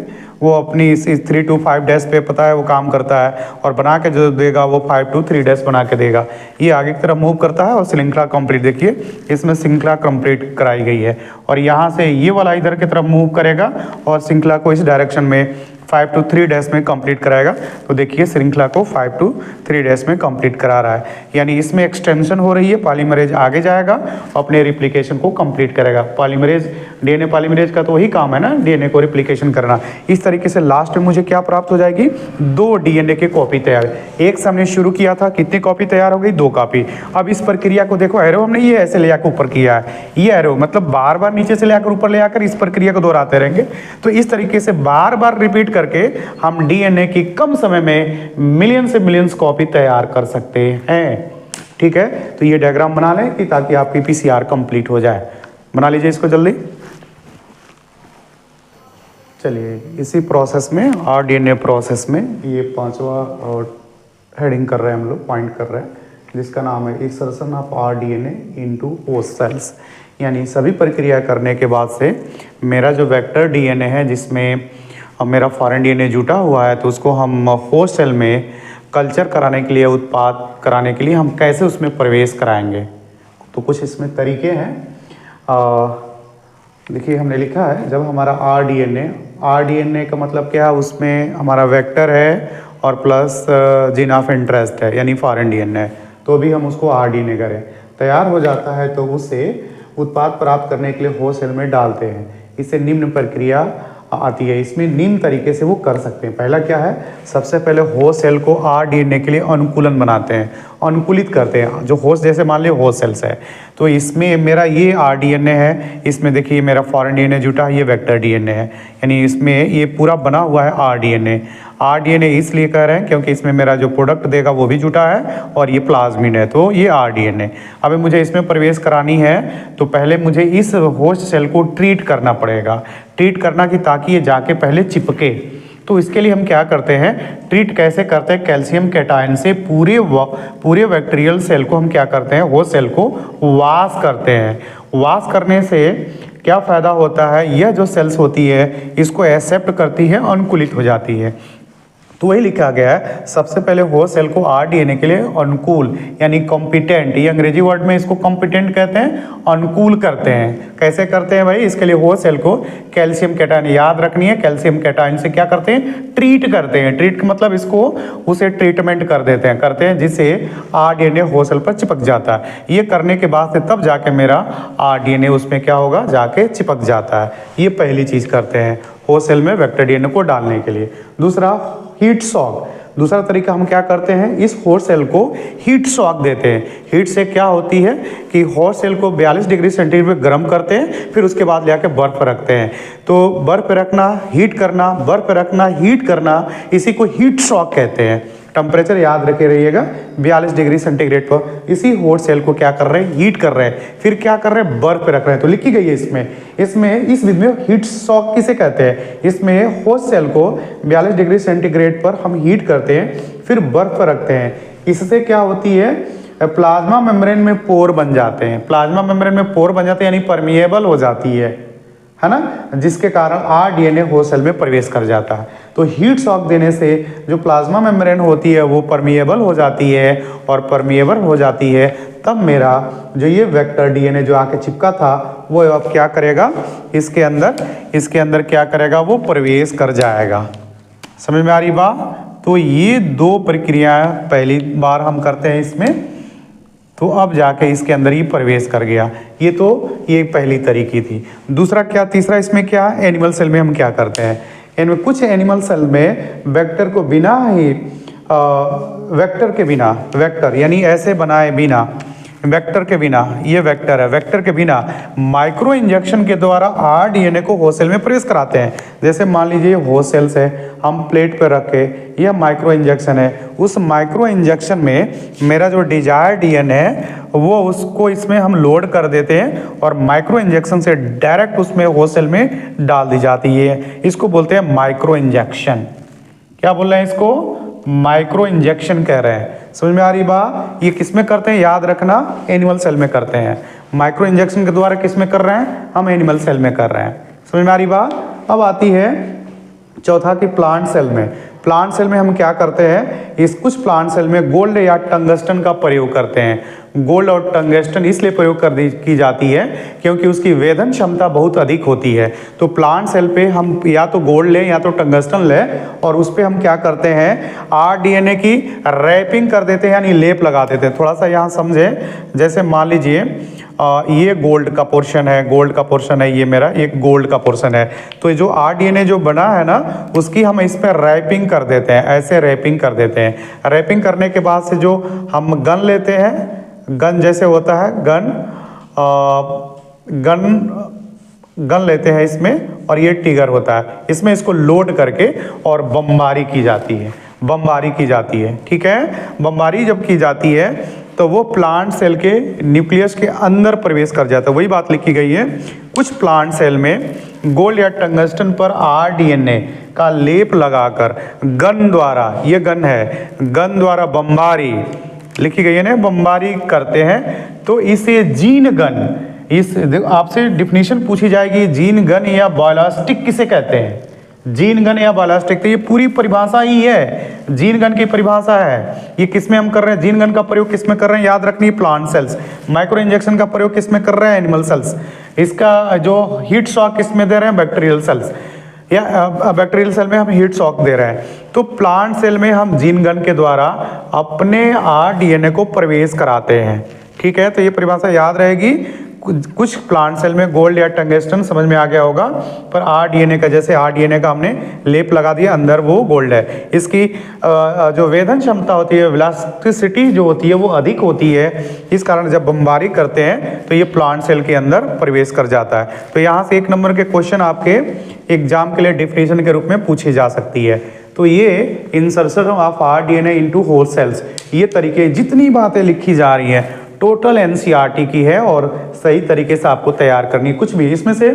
वो अपनी इस 3 to 5 डैश पे पता है वो काम करता है और बना के जो देगा वो 5 to 3 डैश बना के देगा। ये आगे की तरफ मूव करता है और श्रृंखला कंप्लीट, देखिए इसमें श्रृंखला कंप्लीट कराई गई है और यहाँ से ये वाला इधर की तरफ मूव करेगा और श्रृंखला को इस डायरेक्शन में 5 to 3 डैश में कंप्लीट कराएगा। तो देखिए श्रृंखला को 5 to 3 डैश में कंप्लीट करा रहा है, यानी इसमें एक्सटेंशन हो रही है। पॉलीमरेज आगे जाएगा, अपने रिप्लिकेशन को कंप्लीट करेगा। पॉलीमरेज, डीएनए पॉलीमरेज का तो वही काम है ना, डीएनए को रिप्लिकेशन करना। इस तरीके से लास्ट में मुझे क्या प्राप्त हो जाएगी, 2 डीएनए की कॉपी तैयार। एक से हमने शुरू किया था, कितनी कॉपी तैयार हो गई, 2 कॉपी। अब इस प्रक्रिया को देखो, एरो हमने ये ऐसे ले आकर ऊपर किया है, ये एरो मतलब बार बार नीचे से ले आकर ऊपर ले आकर इस प्रक्रिया को दोहराते रहेंगे। तो इस तरीके से बार बार रिपीट करके हम डीएनए की कम समय में मिलियन से मिलियंस कॉपी तैयार कर सकते हैं। ठीक है, तो ये डायग्राम बना लें कि ताकि आपकी पीसीआर कंप्लीट हो जाए। बना लीजिए इसको जल्दी। चलिए इसी प्रोसेस में, आरडीएनए प्रोसेस में, ये 5वां और हेडिंग कर रहे हैं हम लोग, पॉइंट कर रहे हैं, जिसका नाम है insertion of rDNA into host cells. यानी सभी प्रक्रिया करने के बाद से मेरा जो वेक्टर डीएनए है जिसमें मेरा फॉरेन डीएनए जुटा हुआ है, तो उसको हम होस्ट सेल में कल्चर कराने के लिए, उत्पाद कराने के लिए हम कैसे उसमें प्रवेश कराएंगे। तो कुछ इसमें तरीके हैं। देखिए हमने लिखा है, जब हमारा आरडीएनए का मतलब क्या है, उसमें हमारा वेक्टर है और प्लस जीन ऑफ इंटरेस्ट है यानी फॉरेन डीएनए, तो भी हम उसको आरडीएनए करें, तैयार हो जाता है तो उसे उत्पाद प्राप्त करने के लिए होस्ट सेल में डालते हैं। इससे निम्न प्रक्रिया आती है। इसमें निम्न तरीके से वो कर सकते हैं। पहला क्या है, सबसे पहले होस्ट सेल को आरडीएनए के लिए अनुकूलन बनाते हैं, अनुकूलित करते हैं। जो होस्ट, जैसे मान लिया होस्ट सेल्स है, तो इसमें मेरा ये आरडीएनए है, इसमें देखिए मेरा फॉरेन डीएनए जुटा है, ये वेक्टर डीएनए है, यानी इसमें ये पूरा बना हुआ है आरडीएनए। आरडीएनए इसलिए कह रहे हैं क्योंकि इसमें मेरा जो प्रोडक्ट देगा वो भी जुटा है और ये प्लाज्मिड है, तो ये आरडीएनए। अब मुझे इसमें प्रवेश करानी है तो पहले मुझे इस होस्ट सेल को ट्रीट करना पड़ेगा। ट्रीट करना कि ताकि ये जाके पहले चिपके। तो इसके लिए हम क्या करते हैं, ट्रीट कैसे करते हैं, कैल्शियम कैटायन से पूरे बैक्टीरियल सेल को हम क्या करते हैं, होस्ट सेल को वाश करते हैं। वाश करने से क्या फ़ायदा होता है, यह जो सेल्स होती है इसको एक्सेप्ट करती है, अनुकूलित हो जाती है। तो वही लिखा गया है, सबसे पहले होस्ट सेल को आरडीएनए के लिए अनुकूल यानी कॉम्पिटेंट, ये अंग्रेजी वर्ड में इसको कॉम्पिटेंट कहते हैं, अनुकूल करते हैं। कैसे करते हैं भाई, इसके लिए होस्ट सेल को कैल्शियम कैटायन याद रखनी है, कैल्शियम कैटायन से क्या करते हैं, ट्रीट करते हैं। ट्रीट का मतलब इसको उसे ट्रीटमेंट कर देते हैं, जिससे आरडीएनए होस्ट सेल पर चिपक जाता है। ये करने के बाद से तब जाके मेरा आरडीएनए उसमें क्या होगा, जाके चिपक जाता है। ये पहली चीज़ करते हैं होस्ट सेल में वेक्टर डीएनए को डालने के लिए। दूसरा हीट शॉक, दूसरा तरीका हम क्या करते हैं, इस होस्ट सेल को हीट शॉक देते हैं। हीट से क्या होती है कि होस्ट सेल को 42 डिग्री सेंटीग्रेड गर्म करते हैं, फिर उसके बाद लेकर बर्फ रखते हैं। तो बर्फ रखना, हीट करना, बर्फ रखना, हीट करना, इसी को हीट शॉक कहते हैं। टेम्परेचर याद रखे रहिएगा 42 डिग्री सेंटीग्रेड पर। इसी होस्ट सेल को क्या कर रहे हैं, हीट कर रहे हैं, फिर क्या कर रहे हैं, बर्फ रख रहे हैं। तो लिखी गई है इसमें इस विधि में हीट शॉक किसे कहते हैं। इसमें होस्ट सेल को 42 डिग्री सेंटीग्रेड पर हम हीट करते हैं, फिर बर्फ रखते हैं। इससे क्या होती है, प्लाज्मा मेम्ब्रेन में पोर बन जाते हैं। प्लाज्मा मेम्ब्रेन में पोर बन जाते हैं यानी परमिएबल हो जाती है ना, जिसके कारण आरडीएनए होस्ट सेल में प्रवेश कर जाता है। तो हीट शॉक देने से जो प्लाज्मा मेम्ब्रेन होती है वो परमिएबल हो जाती है, और परमिएबल हो जाती है तब मेरा जो ये वेक्टर डीएनए जो आके चिपका था वो अब क्या करेगा, इसके अंदर क्या करेगा, वो प्रवेश कर जाएगा। समझ में आ रही बात। तो ये 2 प्रक्रियाएं पहली बार हम करते हैं इसमें, तो अब जाके इसके अंदर ही प्रवेश कर गया। ये पहली तरीकी थी। दूसरा क्या, तीसरा इसमें क्या, एनिमल सेल में हम क्या करते हैं, इनमें कुछ एनिमल सेल में वेक्टर को बिना ही वेक्टर यानी ऐसे बनाए बिना वेक्टर के बिना, ये वेक्टर है, वेक्टर के बिना माइक्रो इंजेक्शन के द्वारा आरडीएनए को होस्ट सेल में प्रवेश कराते हैं। जैसे मान लीजिए होस्ट सेल्स है, हम प्लेट पर रख के, यह माइक्रो इंजेक्शन है, उस माइक्रो इंजेक्शन में मेरा जो डिजायर डीएनए है वो उसको इसमें हम लोड कर देते हैं और माइक्रो इंजेक्शन से डायरेक्ट उसमें होस्ट सेल में डाल दी जाती है। इसको बोलते हैं माइक्रो इंजेक्शन। क्या बोल रहे हैं इसको? माइक्रो इंजेक्शन कह रहे हैं। समझ में आ रही बात? ये किस में करते हैं, याद रखना, एनिमल सेल में करते हैं। माइक्रो इंजेक्शन के द्वारा किस में कर रहे हैं? हम एनिमल सेल में कर रहे हैं। समझ में आ रही बात? अब आती है चौथा की प्लांट सेल में। प्लांट सेल में हम क्या करते हैं, इस कुछ प्लांट सेल में गोल्ड या टंगस्टन का प्रयोग करते हैं। गोल्ड और टंगस्टन इसलिए प्रयोग की जाती है क्योंकि उसकी वेधन क्षमता बहुत अधिक होती है। तो प्लांट सेल पे हम या तो गोल्ड लें या तो टंगस्टन लें और उस पर हम क्या करते हैं, आरडीएनए की रैपिंग कर देते हैं, यानी लेप लगा देते हैं। थोड़ा सा यहाँ समझें, जैसे मान लीजिए ये गोल्ड का पोर्शन है, गोल्ड का पोर्शन है, ये मेरा एक गोल्ड का पोर्शन है। तो जो आरडीएनए जो बना है ना, उसकी हम इस पर रैपिंग कर देते हैं, ऐसे रैपिंग कर देते हैं। रैपिंग करने के बाद से जो हम गन लेते हैं, गन जैसे होता है गन लेते हैं इसमें, और ये ट्रिगर होता है, इसमें इसको लोड करके और बमबारी की जाती है, बमबारी की जाती है। ठीक है, बमबारी जब की जाती है तो वो प्लांट सेल के न्यूक्लियस के अंदर प्रवेश कर जाता है। वही बात लिखी गई है, कुछ प्लांट सेल में गोल्ड या टंगस्टन पर आरडीएनए का लेप लगाकर गन द्वारा, ये गन है, गन द्वारा बमबारी लिखी गई है ना, बमबारी करते हैं। तो इसे जीन गन, इस आपसे डिफिनीशन पूछी जाएगी, जीन गन या बायोलॉजिस्टिक किसे कहते हैं? जीन गन या बायोलॉजिस्टिक, तो ये पूरी परिभाषा ही है, जीन गन की परिभाषा है। ये किस में हम कर रहे हैं, जीन गन का प्रयोग किस में कर रहे हैं, याद रखनी, प्लांट सेल्स। माइक्रो इंजेक्शन का प्रयोग किस में कर रहे हैं, एनिमल सेल्स। इसका जो हीट शॉक किस में दे रहे हैं, बैक्टीरियल सेल्स, या बैक्टीरियल सेल में हम हीट शॉक दे रहे हैं। तो प्लांट सेल में हम जीन गन के द्वारा अपने आरडीएनए को प्रवेश कराते हैं। ठीक है, तो ये परिभाषा याद रहेगी। कुछ प्लांट सेल में गोल्ड या टंगस्टन समझ में आ गया होगा, पर आरडीएनए का, जैसे आरडीएनए का हमने लेप लगा दिया, अंदर वो गोल्ड है। इसकी जो वेधन क्षमता होती है, वेलोसिटी जो होती है वो अधिक होती है। इस कारण जब बमबारी करते हैं तो ये प्लांट सेल के अंदर प्रवेश कर जाता है। तो यहाँ से 1 नंबर के क्वेश्चन आपके एग्जाम के लिए डेफिनेशन के रूप में पूछी जा सकती है। तो ये insertion of rDNA into host cells, ये तरीके, जितनी बातें लिखी जा रही हैं टोटल एनसीईआरटी की है और सही तरीके से आपको तैयार करनी। कुछ भी इसमें से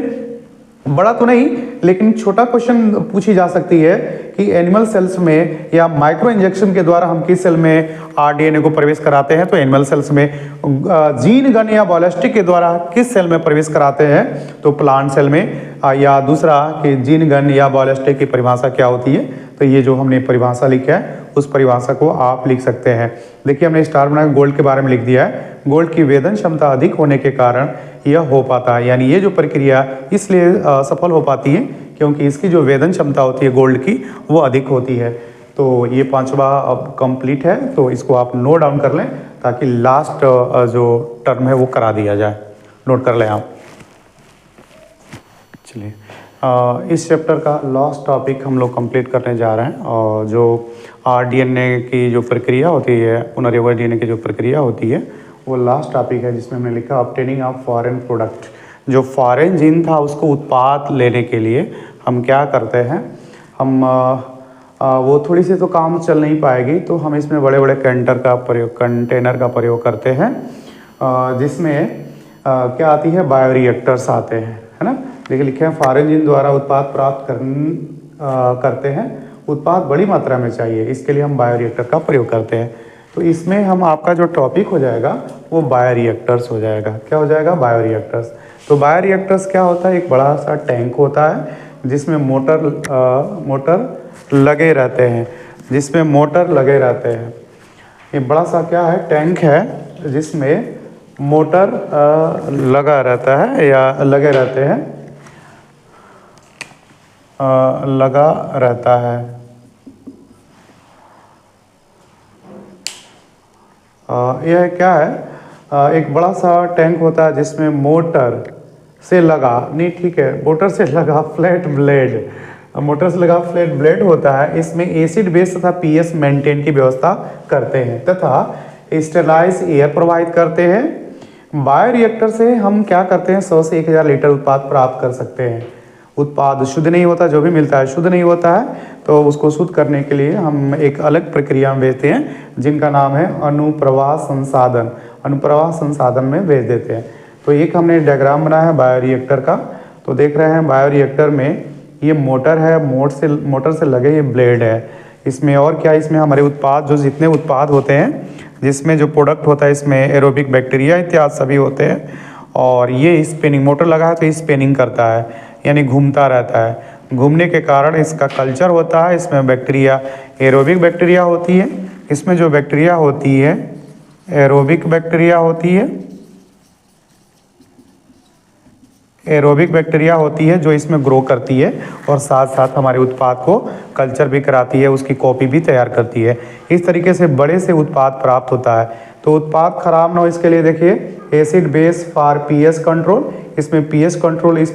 बड़ा तो नहीं, लेकिन छोटा क्वेश्चन पूछी जा सकती है कि एनिमल सेल्स में या माइक्रो इंजेक्शन के द्वारा हम किस सेल में आरडीएनए को प्रवेश कराते हैं, तो एनिमल सेल्स में। जीन गन या बायोलॉजिस्टिक के द्वारा किस सेल में प्रवेश कराते हैं, तो प्लांट सेल में। या दूसरा कि जीन गन या बायोलॉजिस्टिक की परिभाषा क्या होती है, तो ये जो हमने परिभाषा लिखा है उस परिभाषा को आप लिख सकते हैं। देखिए हमने स्टार बना गोल्ड के बारे में लिख दिया है। गोल्ड की वेधन क्षमता अधिक होने के कारण यह हो पाता है, यानी ये जो प्रक्रिया इसलिए सफल हो पाती है क्योंकि इसकी जो वेधन क्षमता होती है गोल्ड की वो अधिक होती है। तो ये 5वां अब कंप्लीट है, तो इसको आप नोट डाउन कर लें ताकि लास्ट जो टर्म है वो करा दिया जाए। नोट कर लें आप। चलिए इस चैप्टर का लास्ट टॉपिक हम लोग कंप्लीट करने जा रहे हैं, और जो आरडीएनए की जो प्रक्रिया होती है, पुनर्योगज डीएनए की जो प्रक्रिया होती है, वो लास्ट टॉपिक है जिसमें हमने लिखा ऑब्टेनिंग ऑफ फॉरेन प्रोडक्ट। जो फॉरेन जीन था उसको उत्पाद लेने के लिए हम क्या करते हैं, हम वो थोड़ी सी तो काम चल नहीं पाएगी, तो हम इसमें बड़े बड़े कंटेनर का प्रयोग करते हैं, जिसमें क्या आती है, बायोरिएक्टर्स आते हैं, है ना। देखिए लिखे हैं फॉरेन जीन द्वारा उत्पाद प्राप्त करते हैं, उत्पाद बड़ी मात्रा में चाहिए, इसके लिए हम बायोरिएक्टर का प्रयोग करते हैं। तो इसमें हम आपका जो टॉपिक हो जाएगा वो बायोरिएक्टर्स हो जाएगा। क्या हो जाएगा, बायोरिएक्टर्स। तो बायोरिएक्टर्स क्या होता है, एक बड़ा सा टैंक होता है जिसमें मोटर लगे रहते हैं, जिसमें मोटर लगे रहते हैं। ये बड़ा सा क्या है, टैंक है जिसमें मोटर लगा रहता है या लगे रहते हैं, लगा रहता है। यह क्या है, एक बड़ा सा टैंक होता है जिसमें मोटर से लगा, नहीं ठीक है, मोटर से लगा फ्लैट ब्लेड, मोटर से लगा फ्लैट ब्लेड होता है। इसमें एसिड बेस तथा पीएच मेंटेन की व्यवस्था करते हैं, तथा स्टेरलाइज एयर प्रोवाइड करते हैं। बायोरिएक्टर से हम क्या करते हैं, 100 से 1000 लीटर उत्पाद प्राप्त कर सकते हैं। उत्पाद शुद्ध नहीं होता, जो भी मिलता है शुद्ध नहीं होता है, तो उसको शुद्ध करने के लिए हम एक अलग प्रक्रिया में भेजते हैं जिनका नाम है अनुप्रवाह संसाधन। अनुप्रवाह संसाधन में भेज देते हैं। तो एक हमने डायग्राम बनाया है बायोरिएक्टर का। तो देख रहे हैं बायोरिएक्टर में ये मोटर है, मोटर से लगे ये ब्लेड है। इसमें और क्या, इसमें हमारे उत्पाद, जो जितने उत्पाद होते हैं, जिसमें जो प्रोडक्ट होता है, इसमें एरोबिक बैक्टीरिया इत्यादि सभी होते हैं। और ये स्पिनिंग मोटर लगा है तो ये स्पिनिंग करता है, यानी घूमता रहता है। घूमने के कारण इसका कल्चर होता है। इसमें बैक्टीरिया, एरोबिक बैक्टीरिया होती है। इसमें जो बैक्टीरिया होती है एरोबिक बैक्टीरिया होती है, एरोबिक बैक्टीरिया होती है जो इसमें ग्रो करती है और साथ साथ हमारे उत्पाद को कल्चर भी कराती है, उसकी कॉपी भी तैयार करती है। इस तरीके से बड़े से उत्पाद प्राप्त होता है। तो उत्पाद खराब ना हो इसके लिए देखिए acid base for pH control. इसमें पीएच कंट्रोल इस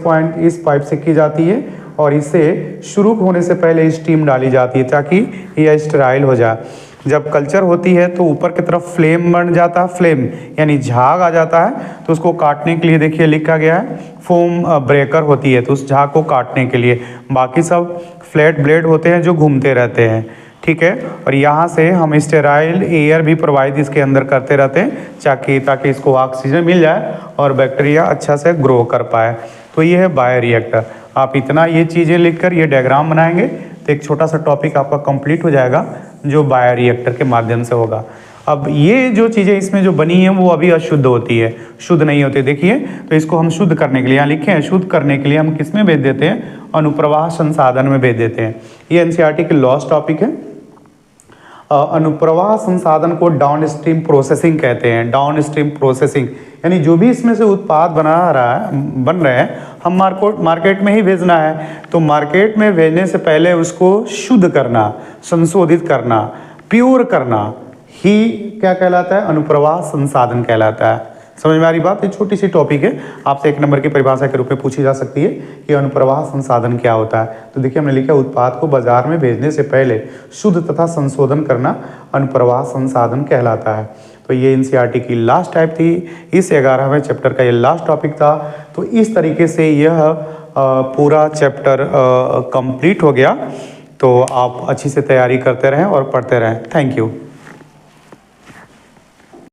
पाइप से की जाती है और इसे शुरू होने से पहले स्टीम डाली जाती है ताकि यह स्टेराइल हो जाए। जब कल्चर होती है तो ऊपर की तरफ फ्लेम बन जाता है, फ्लेम यानी झाग आ जाता है। तो उसको काटने के लिए देखिए लिखा गया है फोम ब्रेकर होती है, तो उस झाग को काटने के लिए। बाकी सब फ्लैट ब्लेड होते हैं जो घूमते रहते हैं, ठीक है। और यहाँ से हम स्टेराइल एयर भी प्रोवाइड इसके अंदर करते रहते हैं ताकि इसको ऑक्सीजन मिल जाए और बैक्टीरिया अच्छा से ग्रो कर पाए। तो ये है बायोरिएक्टर। आप इतना ये चीज़ें लिखकर ये डायग्राम बनाएंगे तो एक छोटा सा टॉपिक आपका कंप्लीट हो जाएगा जो बायोरिएक्टर के माध्यम से होगा। अब ये जो चीज़ें इसमें जो बनी है वो अभी अशुद्ध होती है, शुद्ध नहीं होती। देखिए तो इसको हम शुद्ध करने के लिए, यहाँ लिखे हैं शुद्ध करने के लिए हम किस में भेज देते हैं, अनुप्रवाह संसाधन में भेज देते हैं। ये एनसीईआरटी के लास्ट टॉपिक है। अनुप्रवाह संसाधन को डाउन स्ट्रीम प्रोसेसिंग कहते हैं। डाउन स्ट्रीम प्रोसेसिंग यानी जो भी इसमें से उत्पाद बन रहे हैं हम मार्केट में ही भेजना है। तो मार्केट में भेजने से पहले उसको शुद्ध करना, संशोधित करना, प्योर करना ही क्या कहलाता है, अनुप्रवाह संसाधन कहलाता है। समझ में आ रही बात। ये छोटी सी टॉपिक है, आपसे 1 नंबर की परिभाषा के रूप में पूछी जा सकती है कि अनुप्रवाह संसाधन क्या होता है। तो देखिए हमने लिखा उत्पाद को बाजार में भेजने से पहले शुद्ध तथा संशोधन करना अनुप्रवाह संसाधन कहलाता है। तो ये एनसीईआरटी की लास्ट टाइप थी, इस 11वें चैप्टर का ये लास्ट टॉपिक था। तो इस तरीके से यह पूरा चैप्टर कंप्लीट हो गया। तो आप अच्छी से तैयारी करते रहें और पढ़ते रहें। Thank you.